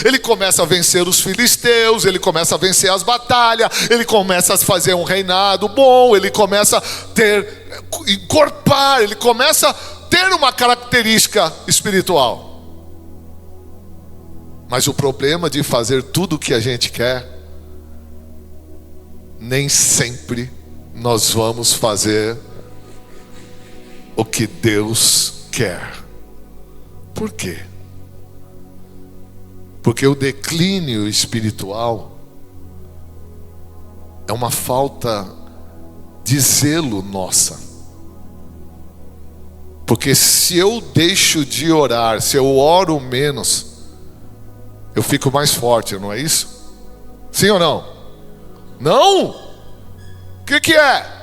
Ele começa a vencer os filisteus, ele começa a vencer as batalhas, ele começa a fazer um reinado bom, ele começa a encorpar, ele começa a ter uma característica espiritual. Mas o problema de fazer tudo o que a gente quer, nem sempre nós vamos fazer o que Deus quer. Por quê? Porque o declínio espiritual é uma falta de zelo nossa. Porque se eu deixo de orar, se eu oro menos, eu fico mais forte, não é isso? Sim ou não? Não? O que é?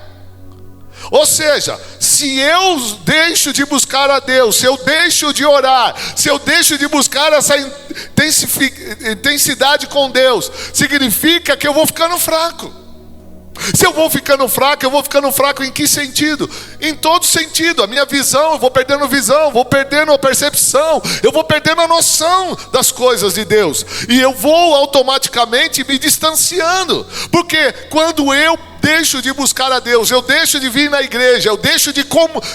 Ou seja, se eu deixo de buscar a Deus, se eu deixo de orar, se eu deixo de buscar essa intensidade com Deus, significa que eu vou ficando fraco. Se eu vou ficando fraco em que sentido? Em todo sentido. A minha visão, eu vou perdendo a percepção, eu vou perdendo a noção das coisas de Deus. E eu vou automaticamente me distanciando. Porque quando eu deixo de buscar a Deus, eu deixo de vir na igreja, eu deixo de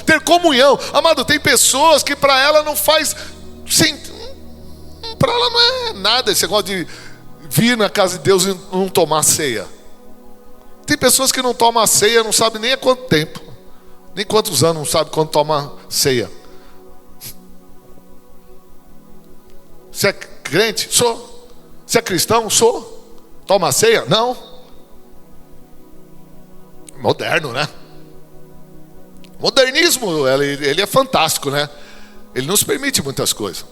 ter comunhão. Amado, tem pessoas que para ela não faz sentido. Para ela não é nada esse negócio de vir na casa de Deus e não tomar ceia. Tem pessoas que não tomam a ceia, não sabem nem há quanto tempo, nem quantos anos, não sabem quando toma ceia. Você é crente? Sou. Você é cristão? Sou. Toma a ceia? Não. Moderno, né? Modernismo, ele é fantástico, né? Ele nos permite muitas coisas.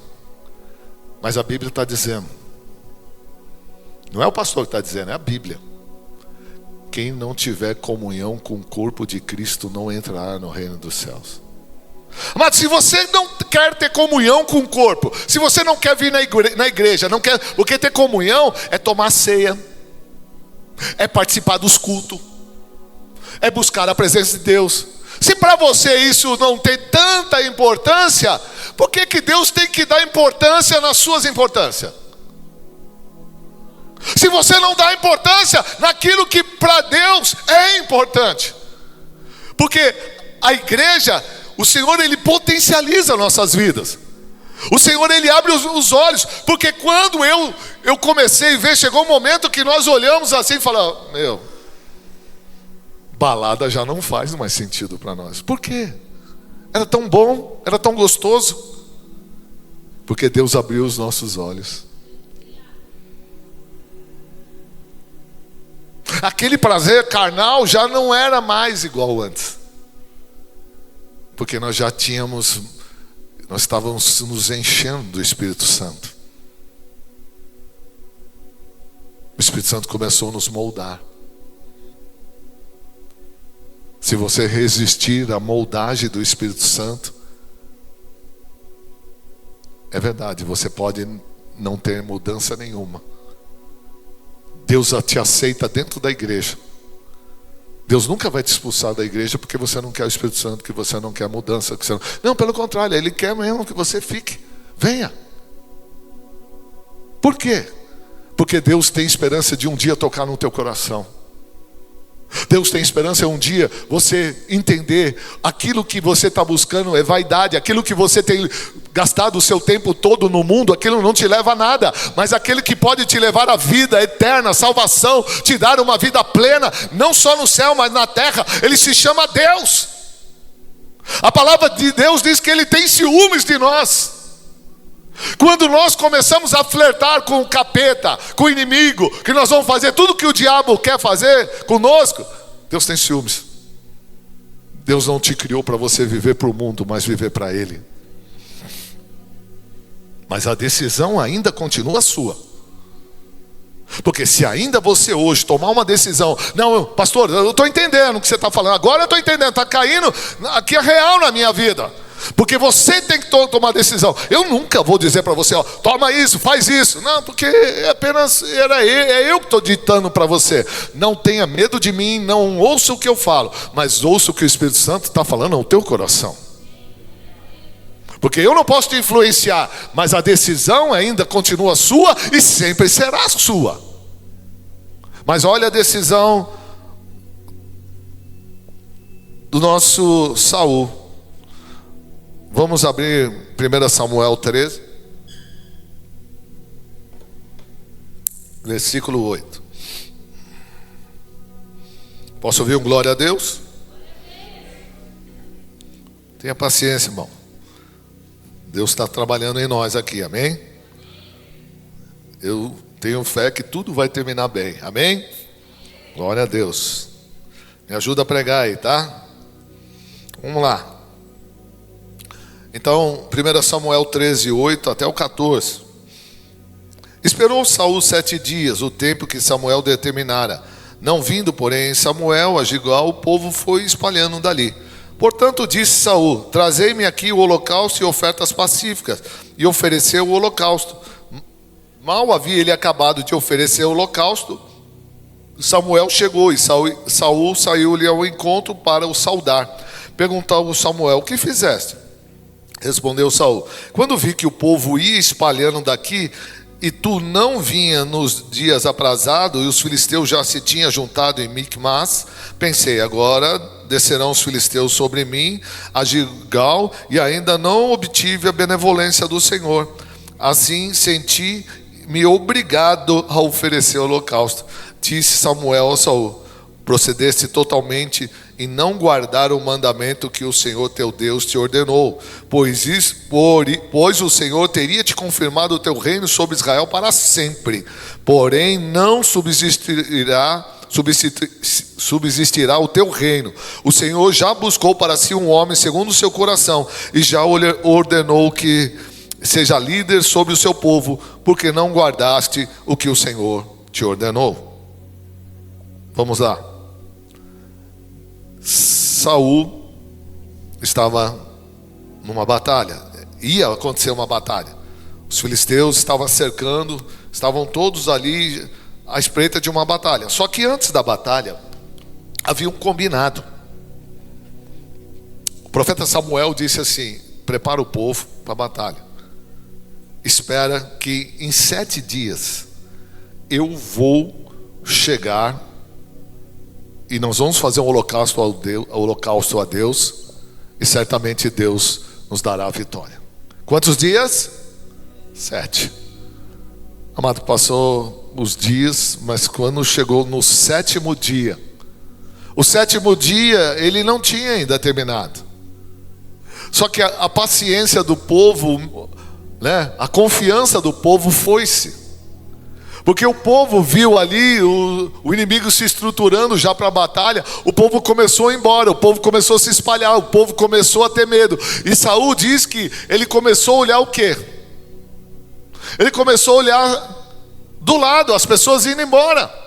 Mas a Bíblia está dizendo, não é o pastor que está dizendo, é a Bíblia. Quem não tiver comunhão com o corpo de Cristo não entrará no reino dos céus. Mas se você não quer ter comunhão com o corpo, se você não quer vir na igreja, não quer, porque ter comunhão é tomar ceia, é participar dos cultos, é buscar a presença de Deus. Se para você isso não tem tanta importância, por que Deus tem que dar importância nas suas importâncias? Se você não dá importância naquilo que para Deus é importante. Porque a igreja, o Senhor, Ele potencializa nossas vidas. O Senhor, Ele abre os olhos. Porque quando eu comecei a ver, chegou um momento que nós olhamos assim e falamos, balada já não faz mais sentido para nós. Por quê? Era tão bom, era tão gostoso. Porque Deus abriu os nossos olhos. Aquele prazer carnal já não era mais igual antes. Porque nós estávamos nos enchendo do Espírito Santo. O Espírito Santo começou a nos moldar. Se você resistir à moldagem do Espírito Santo, é verdade, você pode não ter mudança nenhuma. Deus te aceita dentro da igreja. Deus nunca vai te expulsar da igreja porque você não quer o Espírito Santo, que você não quer mudança. Que você não... Não, pelo contrário, Ele quer mesmo que você fique. Venha. Por quê? Porque Deus tem esperança de um dia tocar no teu coração. Deus tem esperança um dia você entender aquilo que você está buscando é vaidade, aquilo que você tem gastado o seu tempo todo no mundo, aquilo não te leva a nada, mas aquele que pode te levar à vida eterna, salvação, te dar uma vida plena, não só no céu, mas na terra, Ele se chama Deus. A palavra de Deus diz que Ele tem ciúmes de nós. Quando nós começamos a flertar com o capeta, com o inimigo, que nós vamos fazer tudo que o diabo quer fazer conosco, Deus tem ciúmes. Deus não te criou para você viver para o mundo, mas viver para Ele. Mas a decisão ainda continua sua. Porque se ainda você hoje tomar uma decisão, não, pastor, eu estou entendendo o que você está falando, agora eu estou entendendo, está caindo aqui é real na minha vida. Porque você tem que tomar decisão. Eu nunca vou dizer para você, toma isso, faz isso. Não, porque apenas é eu que estou ditando para você. Não tenha medo de mim, não ouça o que eu falo, mas ouça o que o Espírito Santo está falando ao teu coração. Porque eu não posso te influenciar, mas a decisão ainda continua sua e sempre será sua. Mas olha a decisão do nosso Saul. Vamos abrir 1 Samuel 13, versículo 8. Posso ouvir um glória a Deus? Tenha paciência, irmão. Deus está trabalhando em nós aqui, amém? Eu tenho fé que tudo vai terminar bem, amém? Glória a Deus. Me ajuda a pregar aí, tá? Vamos lá. Então, 1 Samuel 13, 8 até o 14. Esperou Saul 7 dias, o tempo que Samuel determinara. Não vindo, porém, Samuel a Gilgal, o povo foi espalhando dali. Portanto, disse Saul: trazei-me aqui o holocausto e ofertas pacíficas. E ofereceu o holocausto. Mal havia ele acabado de oferecer o holocausto, Samuel chegou e Saul saiu-lhe ao encontro para o saudar. Perguntou Samuel: o que fizeste? Respondeu Saul: quando vi que o povo ia espalhando daqui, e tu não vinha nos dias aprazados, e os filisteus já se tinham juntado em Micmas, pensei: agora descerão os filisteus sobre mim a Gilgal, e ainda não obtive a benevolência do Senhor. Assim senti-me obrigado a oferecer o holocausto. Disse Samuel a Saul: procedeste totalmente em não guardar o mandamento que o Senhor teu Deus te ordenou, pois o Senhor teria te confirmado o teu reino sobre Israel para sempre. Porém não subsistirá o teu reino. O Senhor já buscou para si um homem segundo o seu coração, e já ordenou que seja líder sobre o seu povo, porque não guardaste o que o Senhor te ordenou. Vamos lá. Saul estava numa batalha. Ia acontecer uma batalha. Os filisteus estavam cercando, estavam todos ali à espreita de uma batalha. Só que antes da batalha havia um combinado. O profeta Samuel disse assim: prepara o povo para a batalha. Espera que em 7 dias eu vou chegar e nós vamos fazer um holocausto a Deus, e certamente Deus nos dará a vitória. Quantos dias? 7. Amado, passou os dias, mas quando chegou no 7º dia, o 7º dia ele não tinha ainda terminado. Só que a paciência do povo, né, a confiança do povo foi-se. Porque o povo viu ali o inimigo se estruturando já para a batalha. O povo começou a ir embora, o povo começou a se espalhar, o povo começou a ter medo. E Saul diz que ele começou a olhar o quê? Ele começou a olhar do lado, as pessoas indo embora.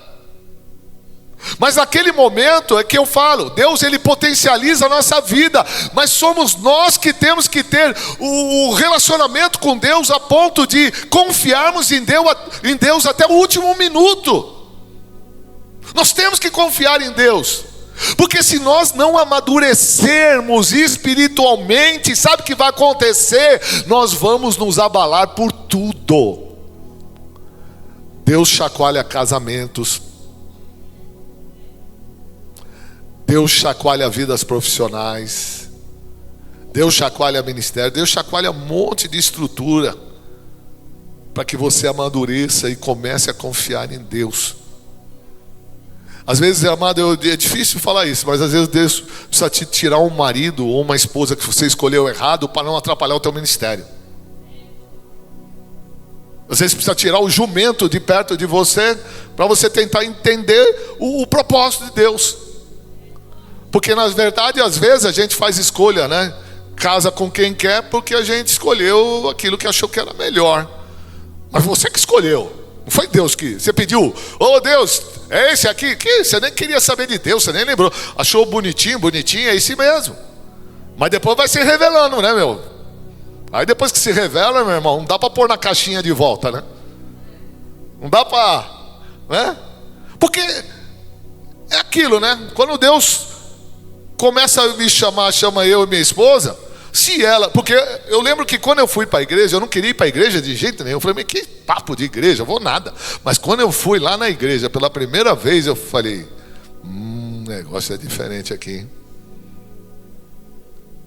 Mas naquele momento é que eu falo, Deus ele potencializa a nossa vida, mas somos nós que temos que ter o relacionamento com Deus a ponto de confiarmos em Deus até o último minuto. Nós temos que confiar em Deus, porque se nós não amadurecermos espiritualmente, sabe o que vai acontecer? Nós vamos nos abalar por tudo. Deus chacoalha casamentos, Deus chacoalha vidas profissionais, Deus chacoalha ministério, Deus chacoalha um monte de estrutura para que você amadureça e comece a confiar em Deus. Às vezes, amado, é difícil falar isso, mas às vezes Deus precisa te tirar um marido ou uma esposa que você escolheu errado para não atrapalhar o teu ministério. Às vezes precisa tirar o jumento de perto de você para você tentar entender o propósito de Deus. Porque na verdade, às vezes a gente faz escolha, né? Casa com quem quer porque a gente escolheu aquilo que achou que era melhor. Mas você que escolheu, não foi Deus que... Você pediu: oh Deus, é esse aqui? Que você nem queria saber de Deus, você nem lembrou. Achou bonitinho, é esse mesmo. Mas depois vai se revelando, né, meu? Aí depois que se revela, meu irmão, não dá para pôr na caixinha de volta, né? Não dá para... né? Porque é aquilo, né? Quando Deus começa a me chamar, chama eu e minha esposa, se ela... Porque eu lembro que quando eu fui para a igreja, eu não queria ir para a igreja de jeito nenhum. Eu falei: mas que papo de igreja, eu vou nada. Mas quando eu fui lá na igreja pela primeira vez, eu falei: o negócio é diferente aqui, hein?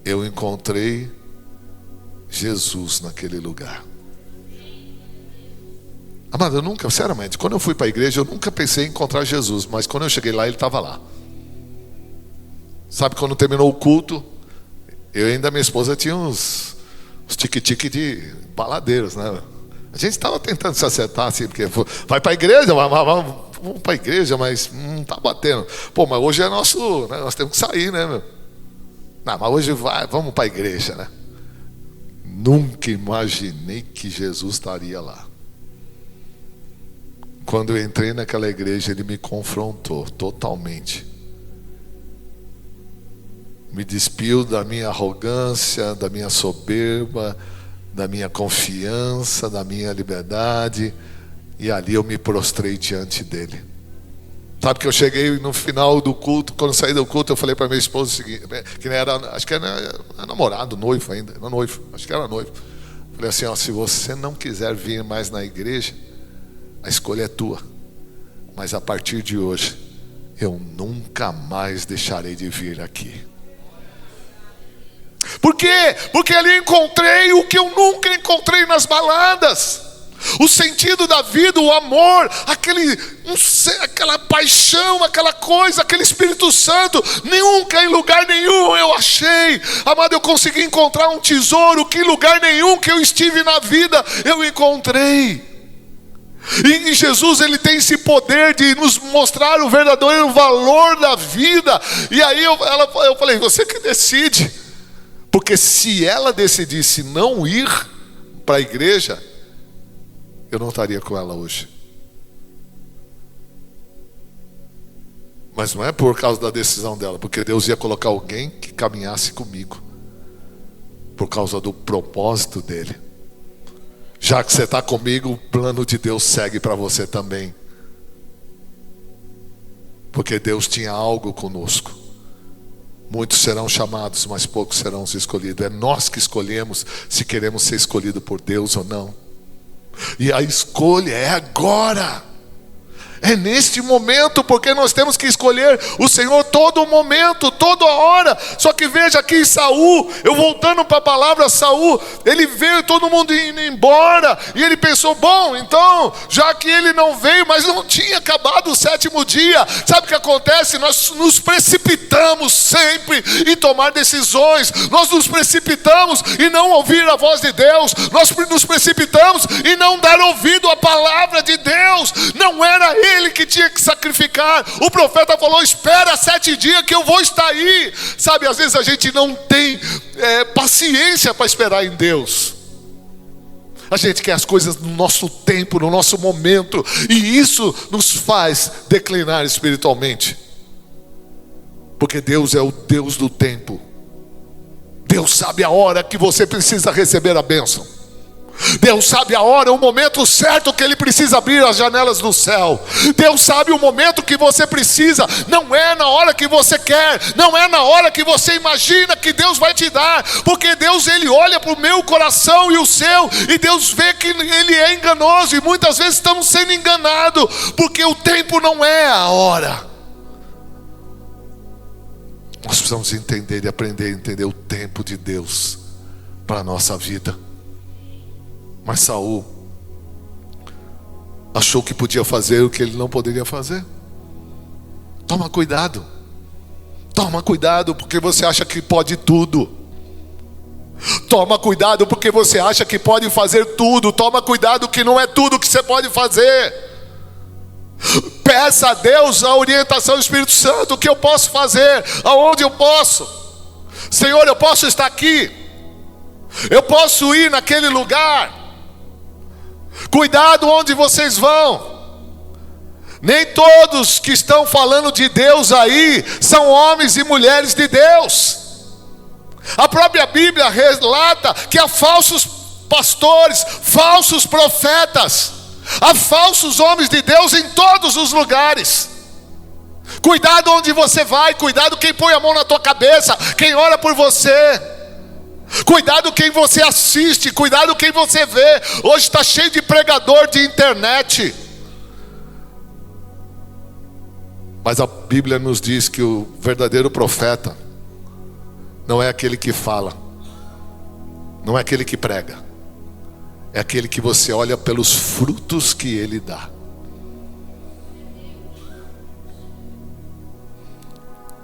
Eu encontrei Jesus naquele lugar. Amado, eu nunca, sinceramente, quando eu fui para a igreja, eu nunca pensei em encontrar Jesus. Mas quando eu cheguei lá, ele estava lá. Sabe, quando terminou o culto, eu e ainda minha esposa tinha uns tique-tique de baladeiros, né? A gente estava tentando se acertar assim, porque vai para a igreja, vamos para a igreja, mas não está batendo. Pô, mas hoje é nosso, né? Nós temos que sair, né, meu? Não, mas hoje vamos para a igreja, né? Nunca imaginei que Jesus estaria lá. Quando eu entrei naquela igreja, ele me confrontou totalmente. Me despiu da minha arrogância, da minha soberba, da minha confiança, da minha liberdade. E ali eu me prostrei diante dele. Sabe que eu cheguei no final do culto, quando eu saí do culto, eu falei para minha esposa o seguinte, que era, acho que era namorado, noivo ainda, era noivo, acho que era noivo. Falei assim, ó, se você não quiser vir mais na igreja, a escolha é tua. Mas a partir de hoje, eu nunca mais deixarei de vir aqui. Por quê? Porque ali encontrei o que eu nunca encontrei nas baladas. O sentido da vida, o amor, aquela paixão, aquela coisa, aquele Espírito Santo. Nunca em lugar nenhum eu achei. Amado, eu consegui encontrar um tesouro que em lugar nenhum que eu estive na vida eu encontrei. E Jesus, ele tem esse poder de nos mostrar o verdadeiro valor da vida. E aí eu falei, você que decide. Porque se ela decidisse não ir para a igreja, eu não estaria com ela hoje. Mas não é por causa da decisão dela, porque Deus ia colocar alguém que caminhasse comigo, por causa do propósito dele. Já que você está comigo, o plano de Deus segue para você também. Porque Deus tinha algo conosco. Muitos serão chamados, mas poucos serão escolhidos. É nós que escolhemos se queremos ser escolhidos por Deus ou não. E a escolha é agora. É neste momento, porque nós temos que escolher o Senhor todo momento, toda hora. Só que veja aqui Saul, eu voltando para a palavra Saul, ele veio todo mundo indo embora, e ele pensou, bom, então, já que ele não veio, mas não tinha acabado o 7º dia, sabe o que acontece? Nós nos precipitamos sempre em tomar decisões, nós nos precipitamos em não ouvir a voz de Deus, nós nos precipitamos em não dar ouvido à palavra de Deus. Não era ele que tinha que sacrificar. O profeta falou, espera 7 dias que eu vou estar aí. Sabe, às vezes a gente não tem paciência para esperar em Deus. A gente quer as coisas no nosso tempo, no nosso momento, e isso nos faz declinar espiritualmente. Porque Deus é o Deus do tempo. Deus sabe a hora que você precisa receber a bênção. Deus sabe a hora, o momento certo que Ele precisa abrir as janelas do céu. Deus sabe o momento que você precisa. Não é na hora que você quer, não é na hora que você imagina que Deus vai te dar. Porque Deus, Ele olha para o meu coração e o seu, e Deus vê que Ele é enganoso. E muitas vezes estamos sendo enganados, porque o tempo não é a hora. Nós precisamos entender e aprender a entender o tempo de Deus para a nossa vida. Mas Saul achou que podia fazer o que ele não poderia fazer. Toma cuidado. Toma cuidado, porque você acha que pode tudo. Toma cuidado, porque você acha que pode fazer tudo. Toma cuidado, que não é tudo que você pode fazer. Peça a Deus a orientação do Espírito Santo. O que eu posso fazer? Aonde eu posso? Senhor, eu posso estar aqui. Eu posso ir naquele lugar. Cuidado onde vocês vão. Nem todos que estão falando de Deus aí são homens e mulheres de Deus. A própria Bíblia relata que há falsos pastores, falsos profetas, há falsos homens de Deus em todos os lugares. Cuidado onde você vai, cuidado quem põe a mão na tua cabeça, quem ora por você. Cuidado quem você assiste, cuidado quem você vê. Hoje está cheio de pregador de internet. Mas a Bíblia nos diz que o verdadeiro profeta não é aquele que fala, não é aquele que prega, é aquele que você olha pelos frutos que ele dá.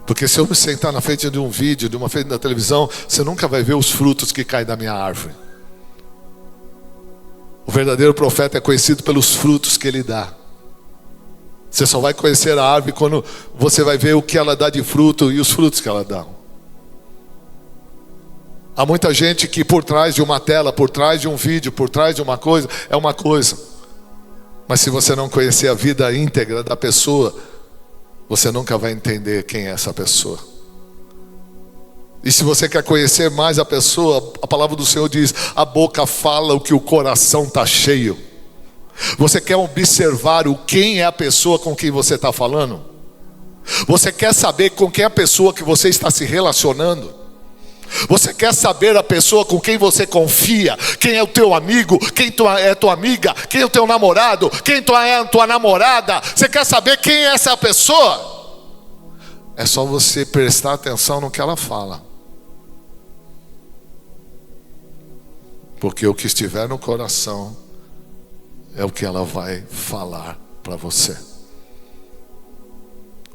Porque se eu me sentar na frente de um vídeo, de uma frente da televisão, você nunca vai ver os frutos que caem da minha árvore. O verdadeiro profeta é conhecido pelos frutos que ele dá. Você só vai conhecer a árvore quando você vai ver o que ela dá de fruto e os frutos que ela dá. Há muita gente que por trás de uma tela, por trás de um vídeo, por trás de uma coisa, é uma coisa. Mas se você não conhecer a vida íntegra da pessoa, você nunca vai entender quem é essa pessoa. E se você quer conhecer mais a pessoa, a palavra do Senhor diz: a boca fala o que o coração está cheio. Você quer observar quem é a pessoa com quem você está falando? Você quer saber com quem é a pessoa que você está se relacionando? Você quer saber a pessoa com quem você confia? Quem é o teu amigo? Quem é tua amiga? Quem é o teu namorado? Quem é a tua namorada? Você quer saber quem é essa pessoa? É só você prestar atenção no que ela fala. Porque o que estiver no coração é o que ela vai falar para você.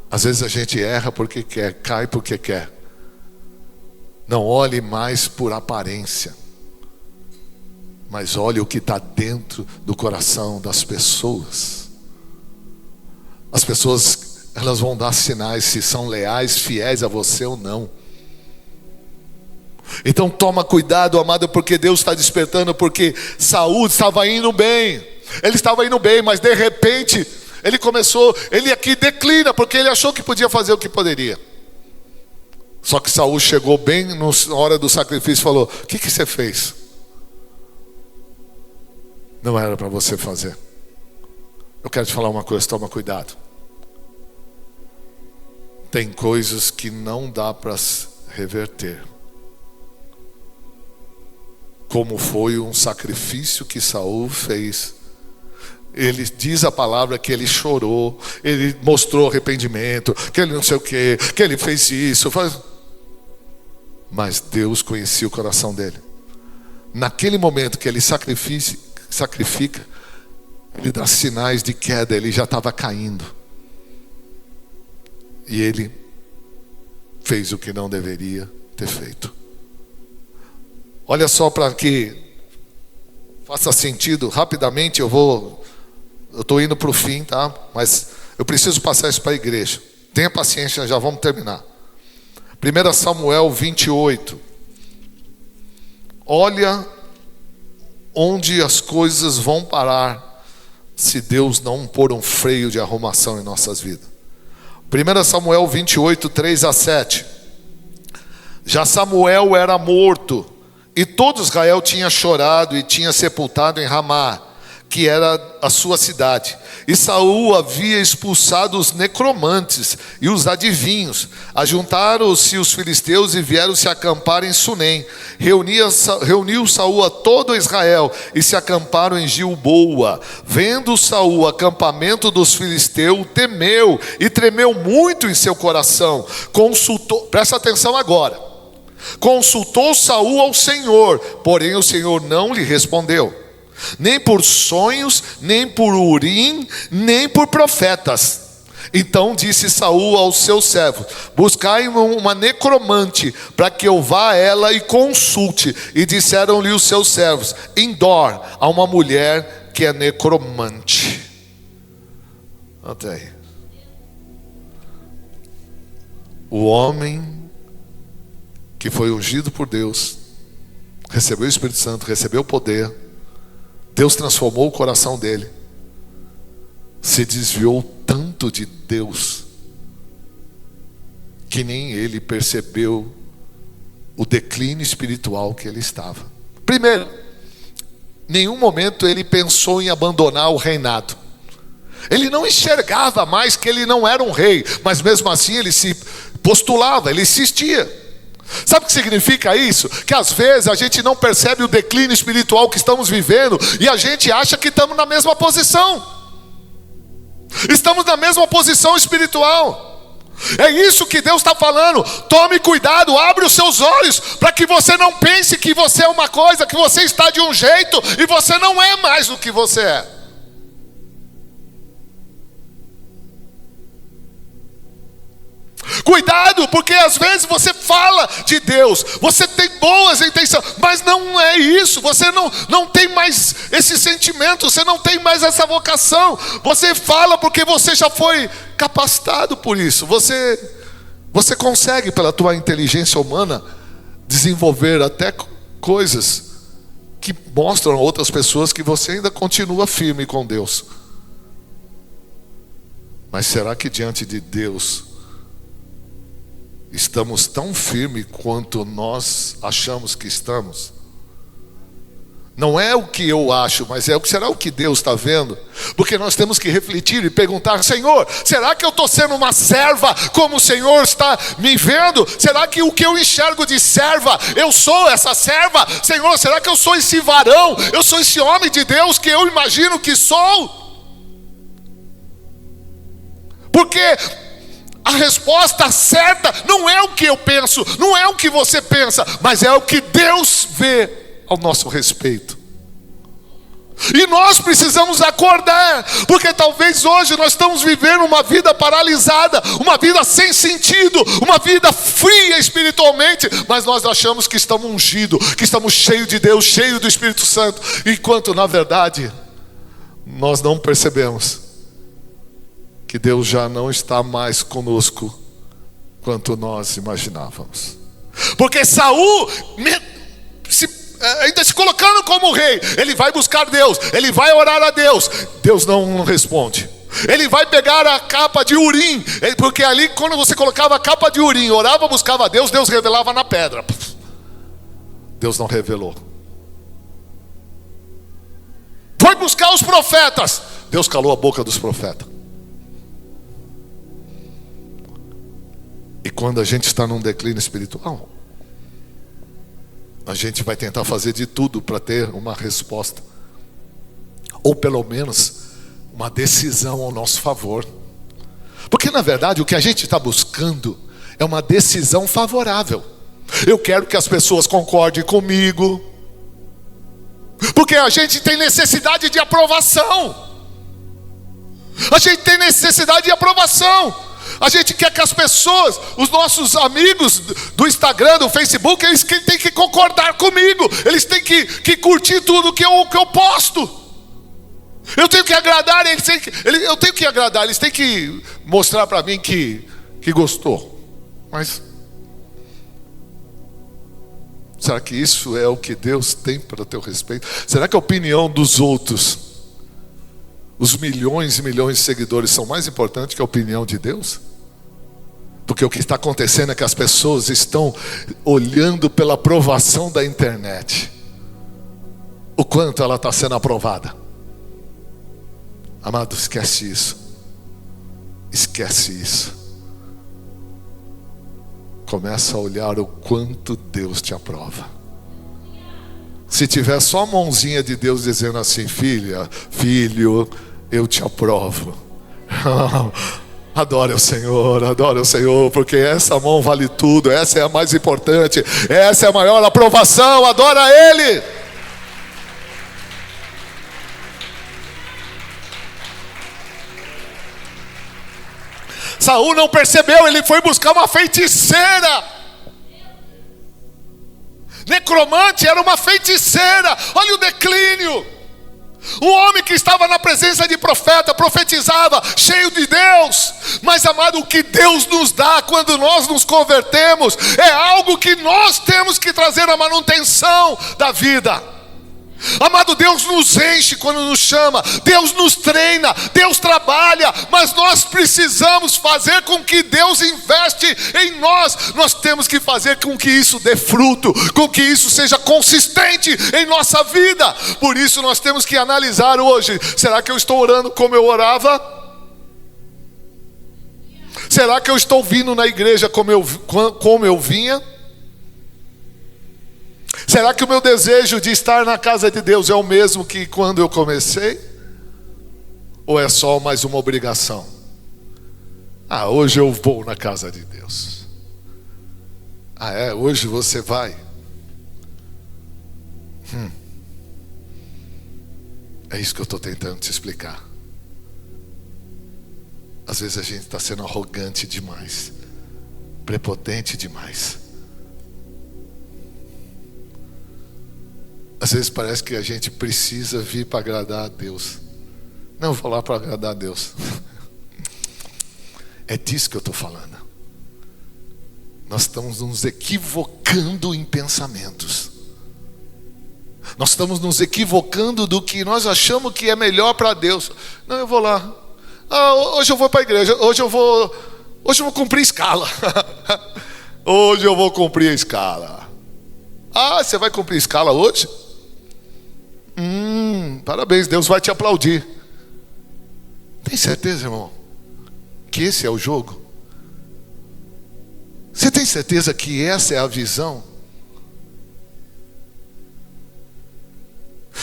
Às vezes a gente erra porque quer, cai porque quer. Não olhe mais por aparência, mas olhe o que está dentro do coração das pessoas. As pessoas, elas vão dar sinais se são leais, fiéis a você ou não. Então toma cuidado, amado, porque Deus está despertando. Porque Saul estava indo bem, ele estava indo bem, mas de repente ele aqui declina, porque ele achou que podia fazer o que poderia. Só que Saul chegou bem na hora do sacrifício e falou: o que você fez? Não era para você fazer. Eu quero te falar uma coisa, toma cuidado. Tem coisas que não dá para reverter. Como foi um sacrifício que Saul fez. Ele diz a palavra que ele chorou, ele mostrou arrependimento, que ele não sei o que ele fez isso. Mas Deus conhecia o coração dele. Naquele momento que ele sacrifica, ele dá sinais de queda, ele já estava caindo. E ele fez o que não deveria ter feito. Olha só, para que faça sentido, rapidamente eu estou indo para o fim, tá? Mas eu preciso passar isso para a igreja. Tenha paciência, já vamos terminar. 1 Samuel 28. Olha onde as coisas vão parar se Deus não pôr um freio de arrumação em nossas vidas. 1 Samuel 28, 3-7. Já Samuel era morto, e todo Israel tinha chorado e tinha sepultado em Ramá, que era a sua cidade. E Saul havia expulsado os necromantes e os adivinhos. Ajuntaram-se os filisteus e vieram se acampar em Sunem. Reuniu Saul a todo Israel e se acamparam em Gilboa. Vendo Saul o acampamento dos filisteus, temeu e tremeu muito em seu coração. Presta atenção agora. Consultou Saul ao Senhor, porém o Senhor não lhe respondeu. Nem por sonhos, nem por Urim, nem por profetas. Então disse Saul aos seus servos: buscai uma necromante, para que eu vá a ela e consulte. E disseram-lhe os seus servos: em Dor há uma mulher que é necromante. Até aí. O homem que foi ungido por Deus, recebeu o Espírito Santo, recebeu o poder, Deus transformou o coração dele, se desviou tanto de Deus, que nem ele percebeu o declínio espiritual que ele estava. Primeiro, nenhum momento ele pensou em abandonar o reinado. Ele não enxergava mais que ele não era um rei, mas mesmo assim ele se postulava, ele insistia. Sabe o que significa isso? Que às vezes a gente não percebe o declínio espiritual que estamos vivendo e a gente acha que estamos na mesma posição. Estamos na mesma posição espiritual. É isso que Deus está falando. Tome cuidado, abre os seus olhos, para que você não pense que você é uma coisa, que você está de um jeito e você não é mais do que você é. Cuidado, porque às vezes você fala de Deus, você tem boas intenções, mas não é isso. Você não tem mais esse sentimento, você não tem mais essa vocação. Você fala porque você já foi capacitado por isso. Você consegue, pela tua inteligência humana, desenvolver até coisas que mostram a outras pessoas que você ainda continua firme com Deus. Mas será que diante de Deus estamos tão firmes quanto nós achamos que estamos? Não é o que eu acho, mas será o que Deus está vendo? Porque nós temos que refletir e perguntar: Senhor, será que eu estou sendo uma serva como o Senhor está me vendo? Será que o que eu enxergo de serva, eu sou essa serva? Senhor, será que eu sou esse varão? Eu sou esse homem de Deus que eu imagino que sou? Porque a resposta certa não é o que eu penso, não é o que você pensa, mas é o que Deus vê ao nosso respeito. E nós precisamos acordar, porque talvez hoje nós estamos vivendo uma vida paralisada, uma vida sem sentido, uma vida fria espiritualmente, mas nós achamos que estamos ungidos, que estamos cheios de Deus, cheios do Espírito Santo, enquanto na verdade nós não percebemos que Deus já não está mais conosco quanto nós imaginávamos. Porque Saul, ainda se colocando como rei, ele vai buscar Deus, ele vai orar a Deus, Deus não responde. Ele vai pegar a capa de Urim, porque ali quando você colocava a capa de Urim, orava, buscava a Deus, Deus revelava na pedra. Deus não revelou. Foi buscar os profetas, Deus calou a boca dos profetas. E quando a gente está num declínio espiritual, a gente vai tentar fazer de tudo para ter uma resposta, ou pelo menos uma decisão ao nosso favor. Porque na verdade o que a gente está buscando é uma decisão favorável. Eu quero que as pessoas concordem comigo, porque a gente tem necessidade de aprovação. A gente tem necessidade de aprovação. A gente quer que as pessoas, os nossos amigos do Instagram, do Facebook, eles têm que concordar comigo. Eles têm que curtir tudo que eu posto. Eu tenho que agradar, eu tenho que agradar, eles têm que mostrar para mim que gostou. Mas será que isso é o que Deus tem para o teu respeito? Será que a opinião dos outros, os milhões e milhões de seguidores, são mais importantes que a opinião de Deus? Porque o que está acontecendo é que as pessoas estão olhando pela aprovação da internet, o quanto ela está sendo aprovada. Amado, esquece isso. Esquece isso. Começa a olhar o quanto Deus te aprova. Se tiver só a mãozinha de Deus dizendo assim: filha, filho, eu te aprovo. Adore o Senhor, porque essa mão vale tudo, essa é a mais importante, essa é a maior aprovação, adora Ele. Saul não percebeu, ele foi buscar uma feiticeira. Necromante era uma feiticeira. Olha o declínio. Um homem que estava na presença de profeta, profetizava, cheio de Deus. Mas amado, o que Deus nos dá quando nós nos convertemos é algo que nós temos que trazer à manutenção da vida. Amado, Deus nos enche quando nos chama, Deus nos treina, Deus trabalha, mas nós precisamos fazer com que Deus investe em nós. Nós temos que fazer com que isso dê fruto, com que isso seja consistente em nossa vida. Por isso nós temos que analisar hoje: será que eu estou orando como eu orava? Será que eu estou vindo na igreja como eu vinha? Será que o meu desejo de estar na casa de Deus é o mesmo que quando eu comecei? Ou é só mais uma obrigação? Hoje eu vou na casa de Deus. Hoje você vai? É isso que eu estou tentando te explicar. Às vezes a gente está sendo arrogante demais. prepotente demais. Às vezes parece que a gente precisa vir para agradar a Deus. Não, eu vou lá para agradar a Deus. É disso que eu estou falando. Nós estamos nos equivocando em pensamentos. Nós estamos nos equivocando do que nós achamos que é melhor para Deus. Não, eu vou lá. Hoje eu vou para a igreja. Hoje eu vou cumprir escala. Hoje eu vou cumprir a escala. Você vai cumprir escala hoje? Parabéns, Deus vai te aplaudir. Tem certeza, irmão, que esse é o jogo? Você tem certeza que essa é a visão?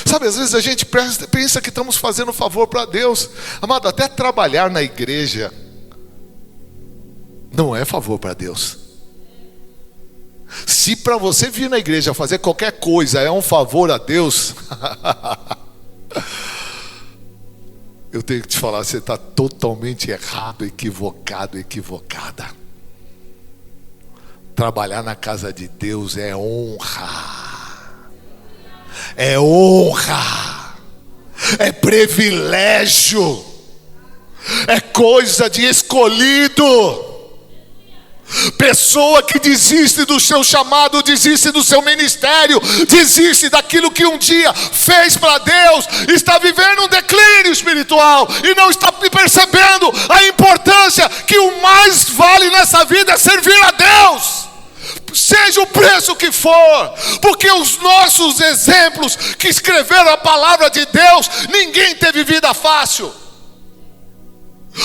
Sabe, às vezes a gente pensa que estamos fazendo favor para Deus. Amado, até trabalhar na igreja não é favor para Deus. Se para você vir na igreja fazer qualquer coisa é um favor a Deus, eu tenho que te falar, você está totalmente errado, equivocado, equivocada. Trabalhar na casa de Deus é honra. É honra. É privilégio. É coisa de escolhido. Pessoa que desiste do seu chamado, desiste do seu ministério, desiste daquilo que um dia fez para Deus, está vivendo um declínio espiritual e não está percebendo a importância que o mais vale nessa vida é servir a Deus, seja o preço que for, porque os nossos exemplos que escreveram a palavra de Deus, ninguém teve vida fácil.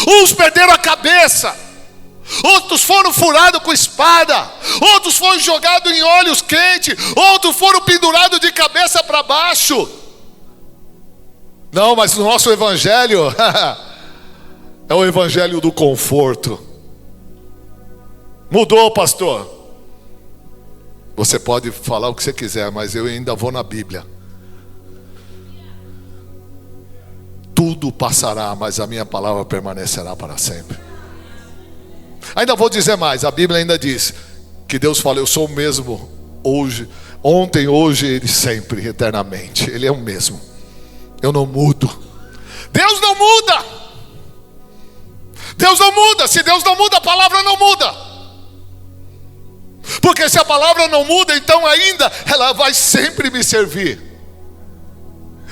Uns perderam a cabeça, outros foram furados com espada, outros foram jogados em olhos quentes, outros foram pendurados de cabeça para baixo. Não, mas o nosso evangelho é o evangelho do conforto. Mudou, pastor. Você pode falar o que você quiser, mas eu ainda vou na Bíblia. Tudo passará, mas a minha palavra permanecerá para sempre. Ainda vou dizer mais, a Bíblia ainda diz que Deus fala, eu sou o mesmo hoje, ontem, hoje e sempre, eternamente. Ele é o mesmo. Eu não mudo. Deus não muda. Deus não muda. Se Deus não muda, a palavra não muda. Porque se a palavra não muda, então ainda ela vai sempre me servir.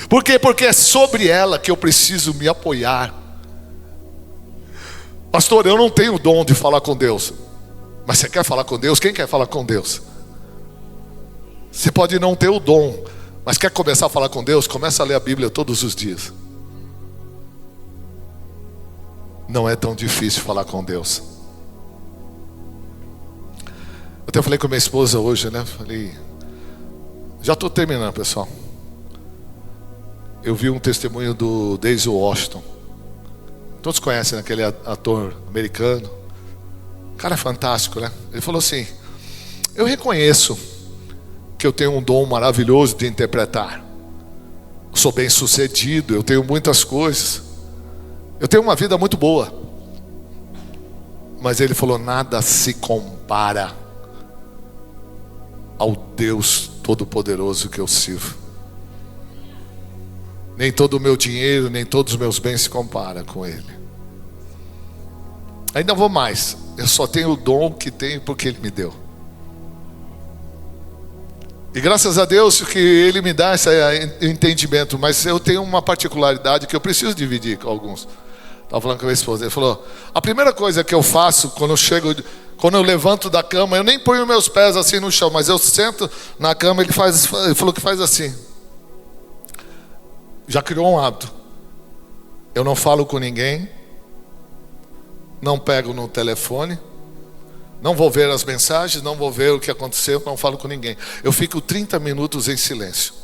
Por quê? Porque é sobre ela que eu preciso me apoiar. Pastor, eu não tenho o dom de falar com Deus. Mas você quer falar com Deus? Quem quer falar com Deus? Você pode não ter o dom, mas quer começar a falar com Deus? Começa a ler a Bíblia todos os dias. Não é tão difícil falar com Deus. Eu até falei com a minha esposa hoje, né? Falei, já estou terminando, pessoal. Eu vi um testemunho do Denzel Washington. Todos conhecem aquele ator americano. O cara é fantástico, né? Ele falou assim, eu reconheço que eu tenho um dom maravilhoso de interpretar. Eu sou bem sucedido, eu tenho muitas coisas. Eu tenho uma vida muito boa. Mas ele falou, nada se compara ao Deus Todo-Poderoso que eu sirvo. Nem todo o meu dinheiro, nem todos os meus bens se comparam com Ele. Ainda vou mais. Eu só tenho o dom que tenho porque Ele me deu. E graças a Deus que Ele me dá esse entendimento. Mas eu tenho uma particularidade que eu preciso dividir com alguns. Estava falando com a minha esposa. Ele falou, a primeira coisa que eu faço quando eu levanto da cama, eu nem ponho meus pés assim no chão, mas eu sento na cama, ele falou que faz assim. Já criou um hábito. Eu não falo com ninguém, não pego no telefone, não vou ver as mensagens, não vou ver o que aconteceu, não falo com ninguém. Eu fico 30 minutos em silêncio.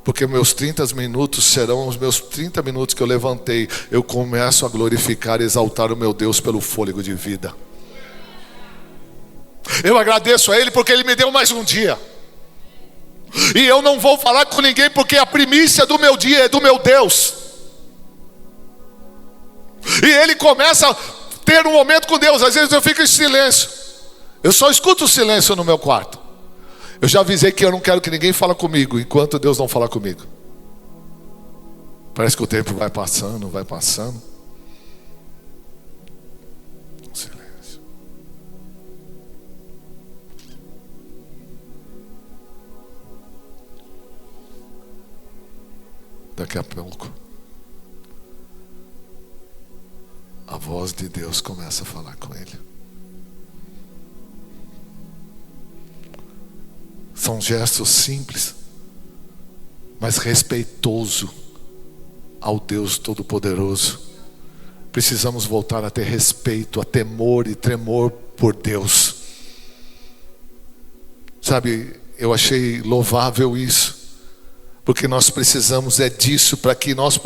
Porque meus 30 minutos serão os meus 30 minutos que eu levantei. Eu começo a glorificar e exaltar o meu Deus pelo fôlego de vida. Eu agradeço a Ele porque Ele me deu mais um dia. E eu não vou falar com ninguém porque a primícia do meu dia é do meu Deus. E Ele começa ter um momento com Deus. Às vezes eu fico em silêncio. Eu só escuto o silêncio no meu quarto. Eu já avisei que eu não quero que ninguém fale comigo enquanto Deus não falar comigo. Parece que o tempo vai passando, vai passando. Silêncio. Daqui a pouco, a voz de Deus começa a falar com ele. São gestos simples, mas respeitoso ao Deus Todo-Poderoso. Precisamos voltar a ter respeito, a temor e tremor por Deus. Sabe, eu achei louvável isso, porque nós precisamos disso para que nós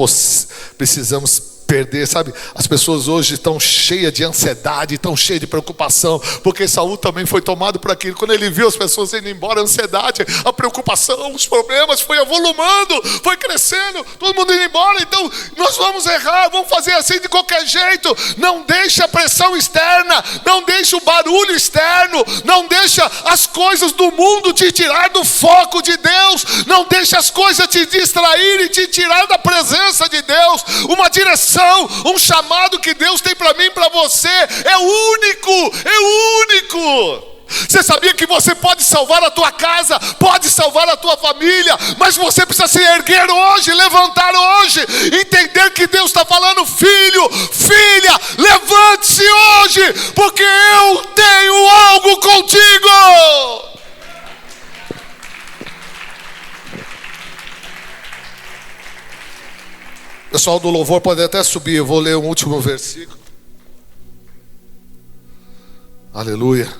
precisamos perder, sabe? As pessoas hoje estão cheias de ansiedade, estão cheias de preocupação, porque Saul também foi tomado por aquilo. Quando ele viu as pessoas indo embora, a ansiedade, a preocupação, os problemas foi avolumando, foi crescendo, todo mundo indo embora. Então nós vamos errar, vamos fazer assim de qualquer jeito. Não deixa a pressão externa, não deixa o barulho externo, não deixa as coisas do mundo te tirar do foco de Deus, não deixa as coisas te distraírem, te tirar da presença de Deus. Uma direção, um chamado que Deus tem para mim e para você é único, é único. Você sabia que você pode salvar a tua casa, pode salvar a tua família, mas você precisa se erguer hoje, levantar hoje, entender que Deus está falando: filho, filha, levante-se hoje, porque eu tenho algo contigo. Pessoal do louvor pode até subir, eu vou ler o último versículo. Aleluia.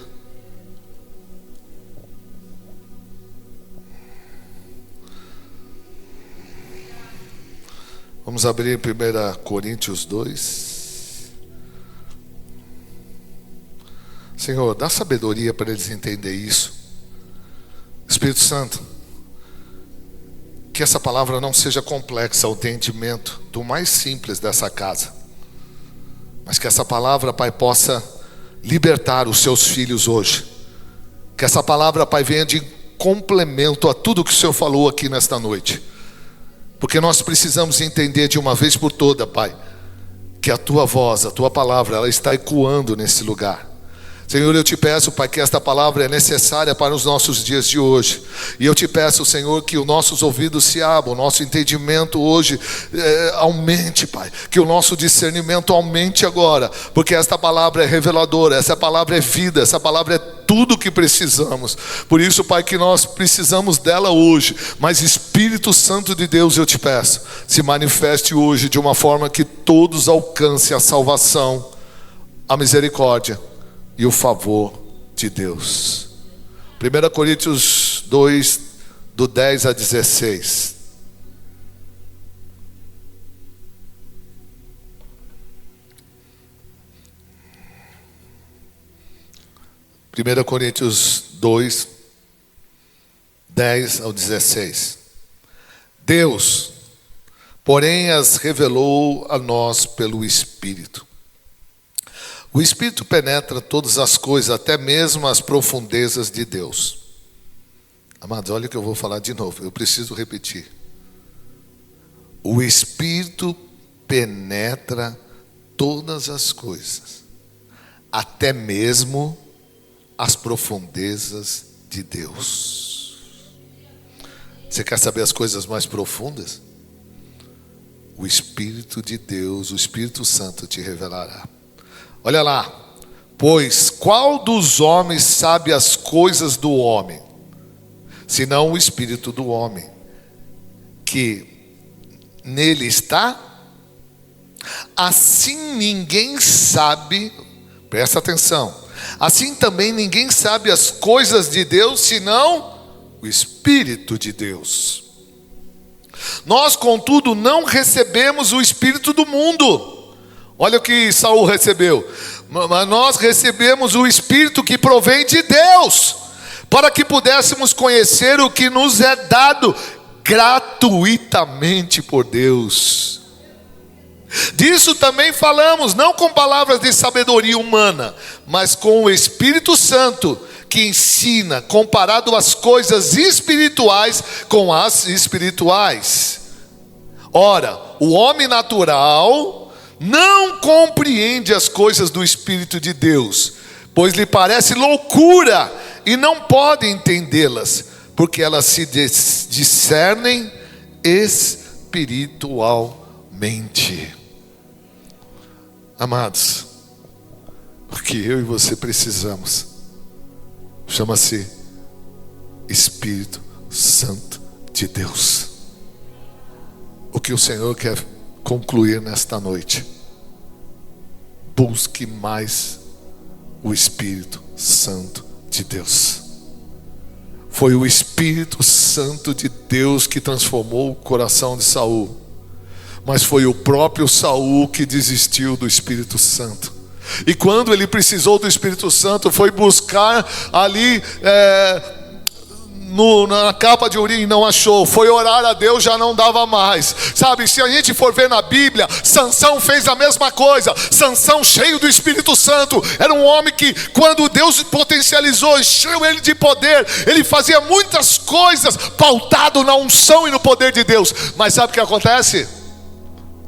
Vamos abrir em 1 Coríntios 2. Senhor, dá sabedoria para eles entenderem isso. Espírito Santo, que essa palavra não seja complexa ao entendimento do mais simples dessa casa, mas que essa palavra, Pai, possa libertar os seus filhos hoje. Que essa palavra, Pai, venha de complemento a tudo que o Senhor falou aqui nesta noite, porque nós precisamos entender de uma vez por toda, Pai, que a Tua voz, a Tua palavra, ela está ecoando nesse lugar. Senhor, eu te peço, Pai, que esta palavra é necessária para os nossos dias de hoje. E eu te peço, Senhor, que os nossos ouvidos se abram, o nosso entendimento hoje aumente, Pai. Que o nosso discernimento aumente agora, porque esta palavra é reveladora, essa palavra é vida, essa palavra é tudo o que precisamos. Por isso, Pai, que nós precisamos dela hoje. Mas Espírito Santo de Deus, eu te peço, se manifeste hoje de uma forma que todos alcancem a salvação, a misericórdia e o favor de Deus. 1 Coríntios 2, do 10 a 16. Primeira Coríntios 2, 10 ao 16. Deus, porém, as revelou a nós pelo Espírito. O Espírito penetra todas as coisas, até mesmo as profundezas de Deus. Amados, olha o que eu vou falar de novo, eu preciso repetir. O Espírito penetra todas as coisas, até mesmo as profundezas de Deus. Você quer saber as coisas mais profundas? O Espírito de Deus, o Espírito Santo te revelará. Olha lá, pois qual dos homens sabe as coisas do homem, senão o Espírito do homem, que nele está? Assim ninguém sabe, presta atenção, assim também ninguém sabe as coisas de Deus, senão o Espírito de Deus. Nós, contudo, não recebemos o Espírito do mundo. Olha o que Saul recebeu. Mas nós recebemos o Espírito que provém de Deus, para que pudéssemos conhecer o que nos é dado gratuitamente por Deus. Disso também falamos, não com palavras de sabedoria humana, mas com o Espírito Santo, que ensina, comparado as coisas espirituais com as espirituais. Ora, o homem natural não compreende as coisas do Espírito de Deus, pois lhe parece loucura e não pode entendê-las, porque elas se discernem espiritualmente. Amados, o que eu e você precisamos chama-se Espírito Santo de Deus. O que o Senhor quer concluir nesta noite: busque mais o Espírito Santo de Deus. Foi o Espírito Santo de Deus que transformou o coração de Saul, mas foi o próprio Saul que desistiu do Espírito Santo. E quando ele precisou do Espírito Santo, foi buscar ali na capa de Urim, não achou. Foi orar a Deus, já não dava mais. Sabe, se a gente for ver na Bíblia, Sansão fez a mesma coisa. Sansão, cheio do Espírito Santo, era um homem que, quando Deus potencializou, encheu ele de poder, ele fazia muitas coisas pautado na unção e no poder de Deus. Mas sabe o que acontece?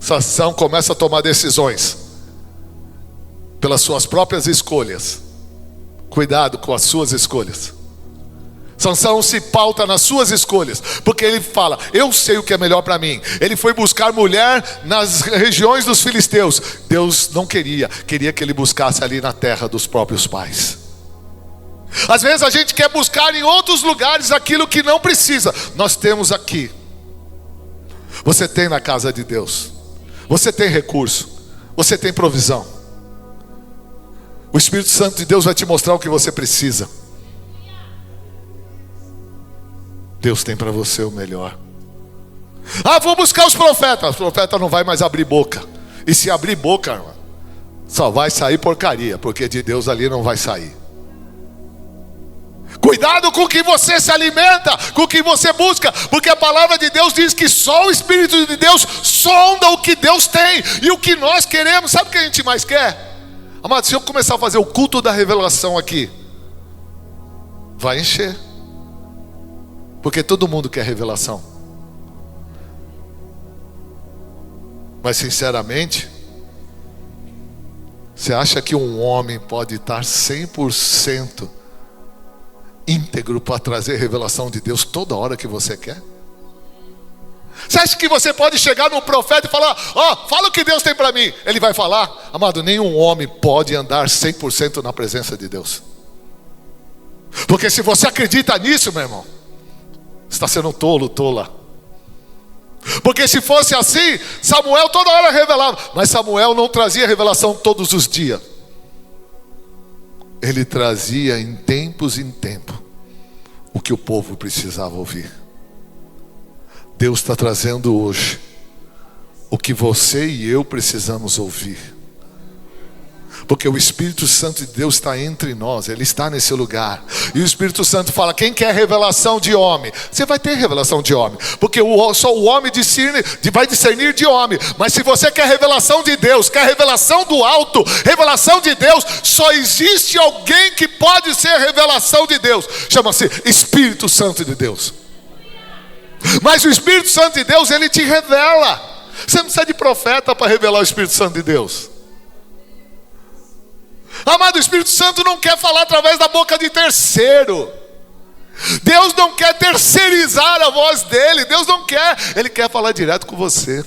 Sansão começa a tomar decisões pelas suas próprias escolhas. Cuidado com as suas escolhas. Sansão se pauta nas suas escolhas, porque ele fala: eu sei o que é melhor para mim. Ele foi buscar mulher nas regiões dos filisteus. Deus não queria que ele buscasse ali na terra dos próprios pais. Às vezes a gente quer buscar em outros lugares aquilo que não precisa. Nós temos aqui. Você tem na casa de Deus, você tem recurso, você tem provisão. O Espírito Santo de Deus vai te mostrar o que você precisa. Deus tem para você o melhor. Vou buscar os profetas. Os profetas não vai mais abrir boca. E se abrir boca, irmão, só vai sair porcaria, porque de Deus ali não vai sair. Cuidado com o que você se alimenta, com o que você busca, porque a palavra de Deus diz que só o Espírito de Deus sonda o que Deus tem e o que nós queremos. Sabe o que a gente mais quer? Amado, se eu começar a fazer o culto da revelação aqui, vai encher. Porque todo mundo quer revelação. Mas sinceramente, você acha que um homem pode estar 100% íntegro para trazer revelação de Deus toda hora que você quer? Você acha que você pode chegar no profeta e falar: fala o que Deus tem para mim? Ele vai falar? Amado, nenhum homem pode andar 100% na presença de Deus. Porque se você acredita nisso, meu irmão, está sendo tola. Porque se fosse assim, Samuel toda hora revelava. Mas Samuel não trazia revelação todos os dias. Ele trazia em tempos em tempo o que o povo precisava ouvir. Deus está trazendo hoje o que você e eu precisamos ouvir. Porque o Espírito Santo de Deus está entre nós, Ele está nesse lugar. E o Espírito Santo fala: quem quer revelação de homem? Você vai ter revelação de homem, porque só o homem vai discernir de homem. Mas se você quer revelação de Deus, quer revelação do alto, revelação de Deus, só existe alguém que pode ser revelação de Deus. Chama-se Espírito Santo de Deus. Mas o Espírito Santo de Deus, ele te revela. Você não precisa de profeta para revelar o Espírito Santo de Deus. Amado, o Espírito Santo não quer falar através da boca de terceiro. Deus não quer terceirizar a voz dele. Deus não quer. Ele quer falar direto com você.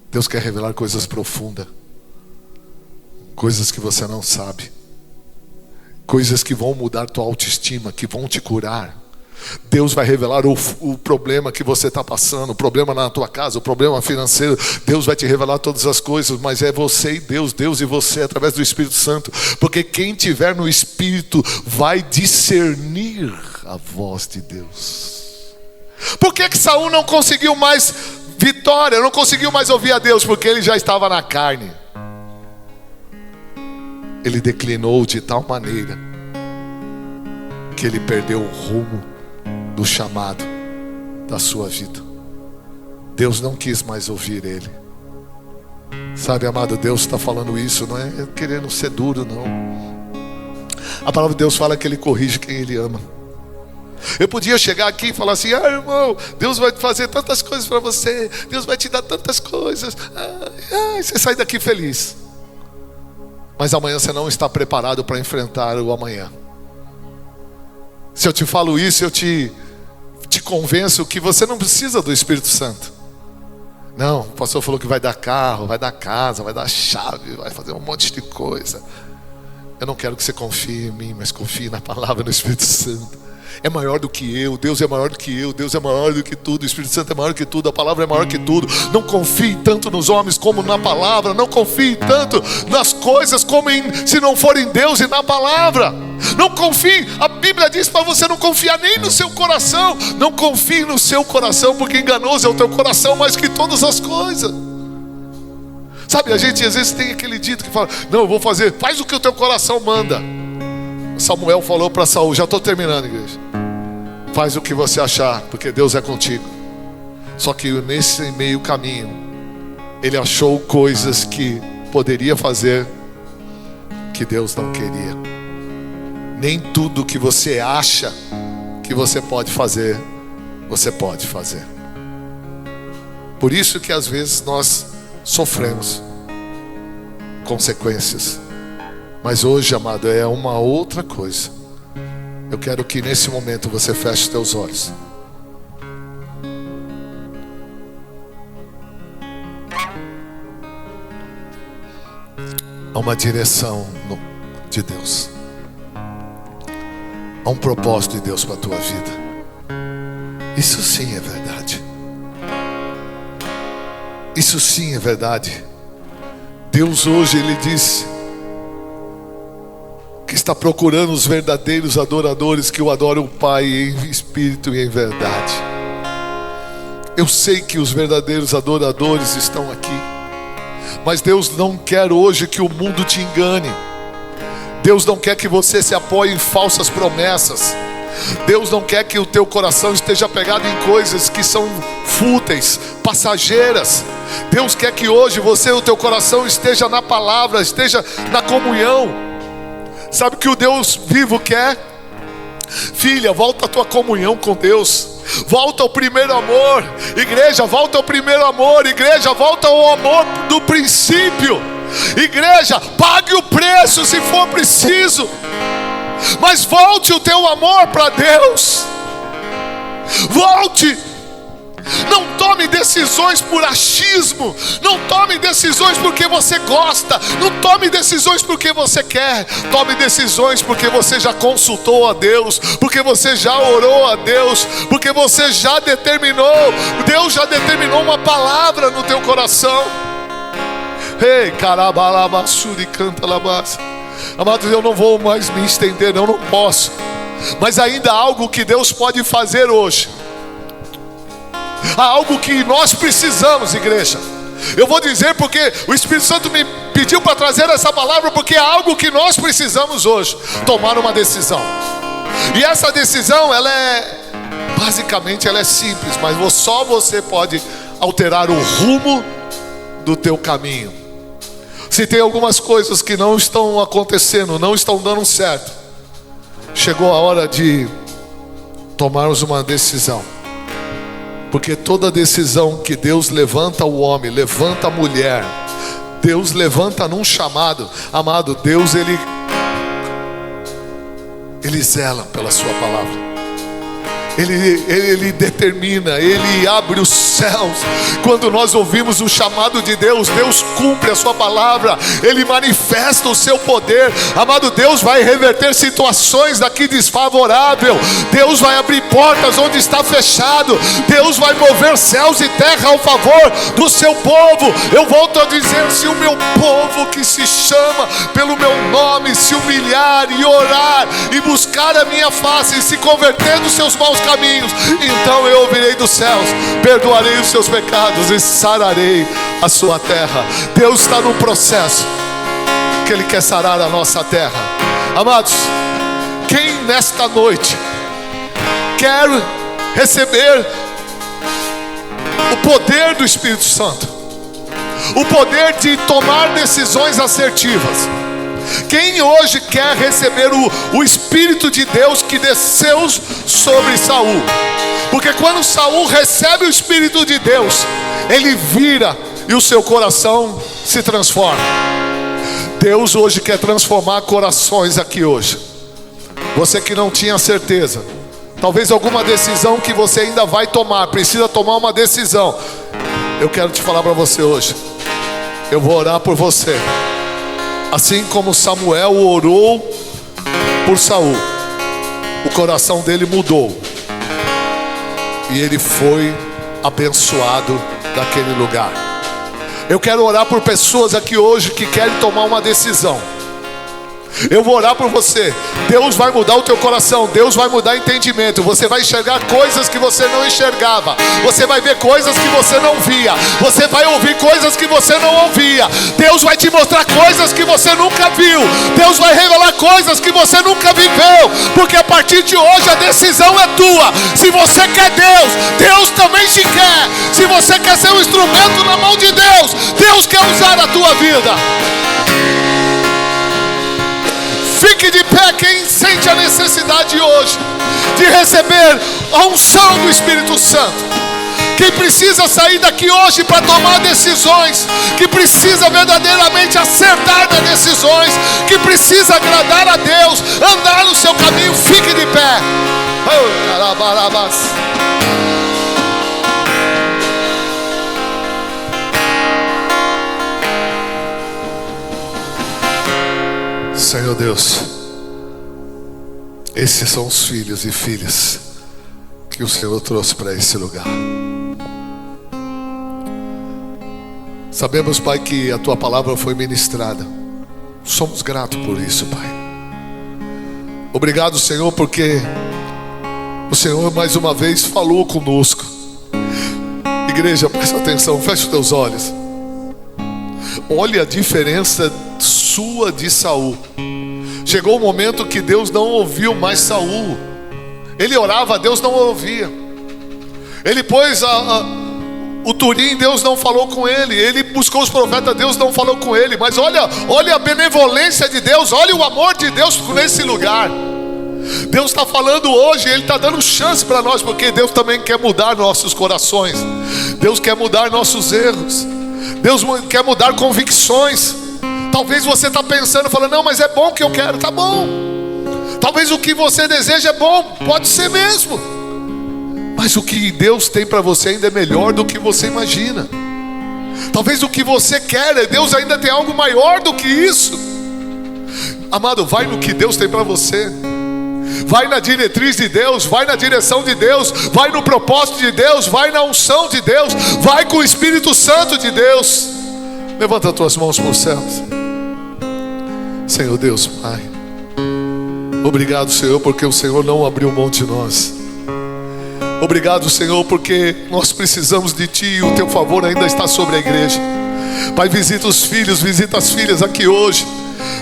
Deus quer revelar coisas profundas, coisas que você não sabe, coisas que vão mudar tua autoestima, que vão te curar. Deus vai revelar o problema que você está passando, o problema na tua casa, o problema financeiro. Deus vai te revelar todas as coisas, mas é você e Deus, Deus e você através do Espírito Santo. Porque quem tiver no Espírito vai discernir a voz de Deus. Por que Saul não conseguiu mais vitória, não conseguiu mais ouvir a Deus? Porque ele já estava na carne. Ele declinou de tal maneira que ele perdeu o rumo do chamado da sua vida. Deus não quis mais ouvir ele. Sabe, amado, Deus está falando isso, não é querendo ser duro, não. A palavra de Deus fala que Ele corrige quem Ele ama. Eu podia chegar aqui e falar assim: irmão, Deus vai fazer tantas coisas para você, Deus vai te dar tantas coisas, você sai daqui feliz. Mas amanhã você não está preparado para enfrentar o amanhã. Se eu te falo isso, eu te convenço que você não precisa do Espírito Santo. Não, o pastor falou que vai dar carro, vai dar casa, vai dar chave, vai fazer um monte de coisa. Eu não quero que você confie em mim, mas confie na palavra do Espírito Santo. É maior do que eu, Deus é maior do que eu, Deus é maior do que tudo, o Espírito Santo é maior do que tudo, a palavra é maior que tudo. Não confie tanto nos homens como na palavra. Não confie tanto nas coisas como se não for em Deus e na palavra. Não confie, a Bíblia diz para você não confiar nem no seu coração. Não confie no seu coração, porque enganoso é o teu coração mais que todas as coisas. Sabe, a gente às vezes tem aquele dito que fala: não, eu vou fazer, faz o que o teu coração manda. Samuel falou para Saul, já estou terminando, igreja, faz o que você achar, porque Deus é contigo. Só que nesse meio caminho, ele achou coisas que poderia fazer que Deus não queria. Nem tudo que você acha que você pode fazer, você pode fazer. Por isso que às vezes nós sofremos consequências. Mas hoje, amado, é uma outra coisa. Eu quero que nesse momento você feche teus olhos. Há uma direção de Deus. Há um propósito de Deus para a tua vida. Isso sim é verdade. Isso sim é verdade. Deus hoje, Ele disse que está procurando os verdadeiros adoradores que o adoram o Pai em espírito e em verdade. Eu sei que os verdadeiros adoradores estão aqui, mas Deus não quer hoje que o mundo te engane. Deus não quer que você se apoie em falsas promessas. Deus não quer que o teu coração esteja pegado em coisas que são fúteis, passageiras. Deus quer que hoje o teu coração esteja na palavra, esteja na comunhão. Sabe o que o Deus vivo quer? Filha, volta a tua comunhão com Deus. Volta ao primeiro amor. Igreja, volta ao primeiro amor. Igreja, volta ao amor do princípio. Igreja, pague o preço se for preciso, mas volte o teu amor para Deus. Volte. Não tome decisões por achismo. Não tome decisões porque você gosta. Não tome decisões porque você quer. Tome decisões porque você já consultou a Deus, porque você já orou a Deus, porque você já determinou. Deus já determinou uma palavra no teu coração. Ei, carabalabassuri, canta labassa. Amados, eu não vou mais me estender, eu não posso. Mas ainda há algo que Deus pode fazer hoje. Há algo que nós precisamos, igreja. Eu vou dizer porque o Espírito Santo me pediu para trazer essa palavra, porque há algo que nós precisamos hoje. Tomar uma decisão. E essa decisão, basicamente ela é simples, mas só você pode alterar o rumo do teu caminho. Se tem algumas coisas que não estão acontecendo, não estão dando certo, chegou a hora de tomarmos uma decisão. Porque toda decisão que Deus levanta o homem, levanta a mulher, Deus levanta num chamado. Amado, Deus Ele zela pela sua palavra. Ele determina, Ele abre os céus. Quando nós ouvimos o chamado de Deus, Deus cumpre a sua palavra, Ele manifesta o seu poder. Amado, Deus vai reverter situações daqui desfavorável. Deus vai abrir portas onde está fechado. Deus vai mover céus e terra ao favor do seu povo. Eu volto a dizer, se o meu povo que se chama pelo meu nome se humilhar e orar e buscar a minha face e se converter dos seus maus caminhos, então eu ouvirei dos céus, perdoarei os seus pecados e sararei a sua terra. Deus está no processo que Ele quer sarar a nossa terra. Amados, quem nesta noite quer receber o poder do Espírito Santo, o poder de tomar decisões assertivas. Quem hoje quer receber o Espírito de Deus que desceu sobre Saul? Porque quando Saul recebe o Espírito de Deus, ele vira e o seu coração se transforma. Deus hoje quer transformar corações aqui hoje. Você que não tinha certeza, talvez alguma decisão que você ainda vai tomar, precisa tomar uma decisão. Eu quero te falar para você hoje, eu vou orar por você. Assim como Samuel orou por Saul, o coração dele mudou e ele foi abençoado daquele lugar. Eu quero orar por pessoas aqui hoje que querem tomar uma decisão. Eu vou orar por você. Deus vai mudar o teu coração. Deus vai mudar o entendimento. Você vai enxergar coisas que você não enxergava. Você vai ver coisas que você não via. Você vai ouvir coisas que você não ouvia. Deus vai te mostrar coisas que você nunca viu. Deus vai revelar coisas que você nunca viveu. Porque a partir de hoje a decisão é tua. Se você quer Deus, Deus também te quer. Se você quer ser um instrumento na mão de Deus, Deus quer usar a tua vida. Fique de pé quem sente a necessidade hoje de receber a unção do Espírito Santo. Quem precisa sair daqui hoje para tomar decisões, que precisa verdadeiramente acertar nas decisões, que precisa agradar a Deus, andar no seu caminho, fique de pé. Oh, carabarabas. Senhor Deus, esses são os filhos e filhas que o Senhor trouxe para esse lugar. Sabemos, Pai, que a Tua palavra foi ministrada. Somos gratos por isso, Pai. Obrigado, Senhor, porque o Senhor mais uma vez falou conosco. Igreja, presta atenção, feche os teus olhos. Olha a diferença sua de Saul. Chegou o momento que Deus não ouviu mais Saul. Ele orava, Deus não ouvia. Ele pôs o Turim, Deus não falou com ele. Ele buscou os profetas, Deus não falou com ele. Mas olha a benevolência de Deus, olha o amor de Deus nesse lugar. Deus está falando hoje, Ele está dando chance para nós, porque Deus também quer mudar nossos corações. Deus quer mudar nossos erros. Deus quer mudar convicções. Talvez você está pensando, falando, não, mas é bom que eu quero, tá bom. Talvez o que você deseja é bom, pode ser mesmo. Mas o que Deus tem para você ainda é melhor do que você imagina. Talvez o que você quer, Deus ainda tem algo maior do que isso. Amado, vai no que Deus tem para você. Vai na diretriz de Deus, vai na direção de Deus, vai no propósito de Deus, vai na unção de Deus, vai com o Espírito Santo de Deus. Levanta as tuas mãos para os céus. Senhor Deus, Pai, obrigado, Senhor, porque o Senhor não abriu mão de nós. Obrigado, Senhor, porque nós precisamos de Ti e o Teu favor ainda está sobre a igreja. Pai, visita os filhos, visita as filhas aqui hoje.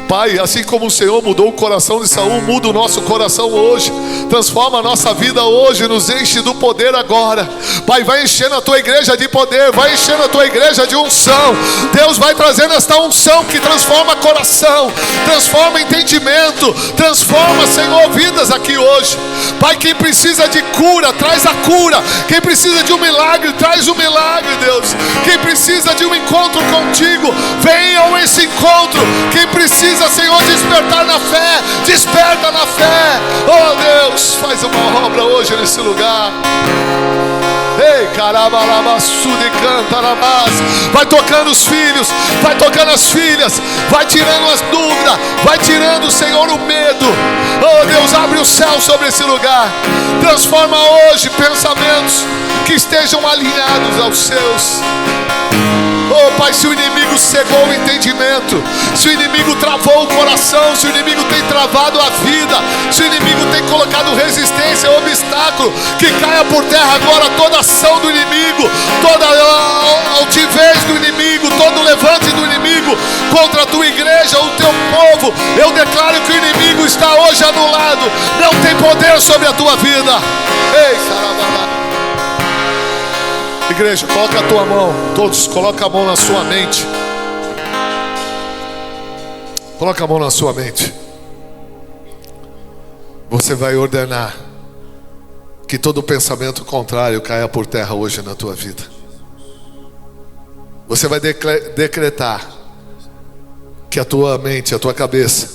Pai, assim como o Senhor mudou o coração de Saul, muda o nosso coração hoje. Transforma a nossa vida hoje, nos enche do poder agora. Pai, vai enchendo a Tua igreja de poder, vai enchendo a Tua igreja de unção. Deus vai trazendo esta unção que transforma coração, transforma entendimento, transforma, Senhor, vidas aqui hoje. Pai, quem precisa de cura, traz a cura. Quem precisa de um milagre, traz o milagre, Deus. Quem precisa de um encontro contigo, venham a esse encontro. Quem precisa, Senhor, despertar na fé, desperta na fé. Oh Deus, faz uma obra hoje nesse lugar. Ei, carabalabassude cantarabás. Vai tocando os filhos, vai tocando as filhas, vai tirando as dúvidas, vai tirando, Senhor, o medo. Oh Deus, abre o céu sobre esse lugar. Transforma hoje pensamentos que estejam alinhados aos seus. Oh Pai, se o inimigo cegou o entendimento, se o inimigo travou o coração, se o inimigo tem travado a vida, se o inimigo tem colocado resistência, obstáculo, que caia por terra agora toda ação do inimigo, toda altivez do inimigo, todo levante do inimigo contra a Tua igreja, o Teu povo. Eu declaro que o inimigo está hoje anulado, não tem poder sobre a tua vida. Ei, Igreja, coloca a tua mão. Todos, coloca a mão na sua mente. Coloca a mão na sua mente. Você vai ordenar que todo pensamento contrário caia por terra hoje na tua vida. Você vai decretar que a tua mente, a tua cabeça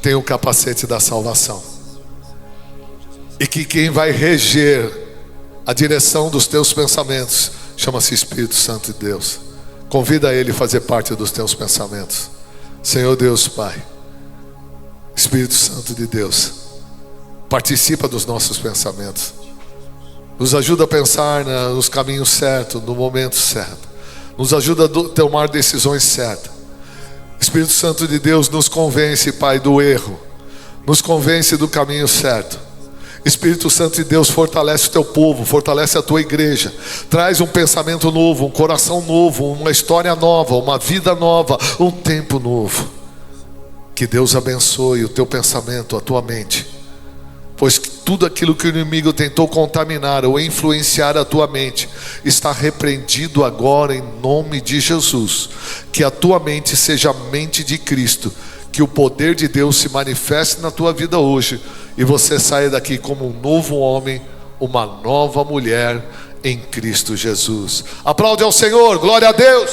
tem o capacete da salvação. E que quem vai reger a direção dos teus pensamentos chama-se Espírito Santo de Deus. Convida ele a fazer parte dos teus pensamentos. Senhor Deus Pai, Espírito Santo de Deus, participa dos nossos pensamentos. Nos ajuda a pensar nos caminhos certos, no momento certo. Nos ajuda a tomar decisões certas. Espírito Santo de Deus, nos convence, Pai, do erro. Nos convence do caminho certo. Espírito Santo de Deus, fortalece o teu povo, fortalece a tua igreja. Traz um pensamento novo, um coração novo, uma história nova, uma vida nova, um tempo novo. Que Deus abençoe o teu pensamento, a tua mente. Pois tudo aquilo que o inimigo tentou contaminar ou influenciar a tua mente está repreendido agora em nome de Jesus. Que a tua mente seja a mente de Cristo. Que o poder de Deus se manifeste na tua vida hoje e você saia daqui como um novo homem, uma nova mulher em Cristo Jesus. Aplaude ao Senhor, glória a Deus.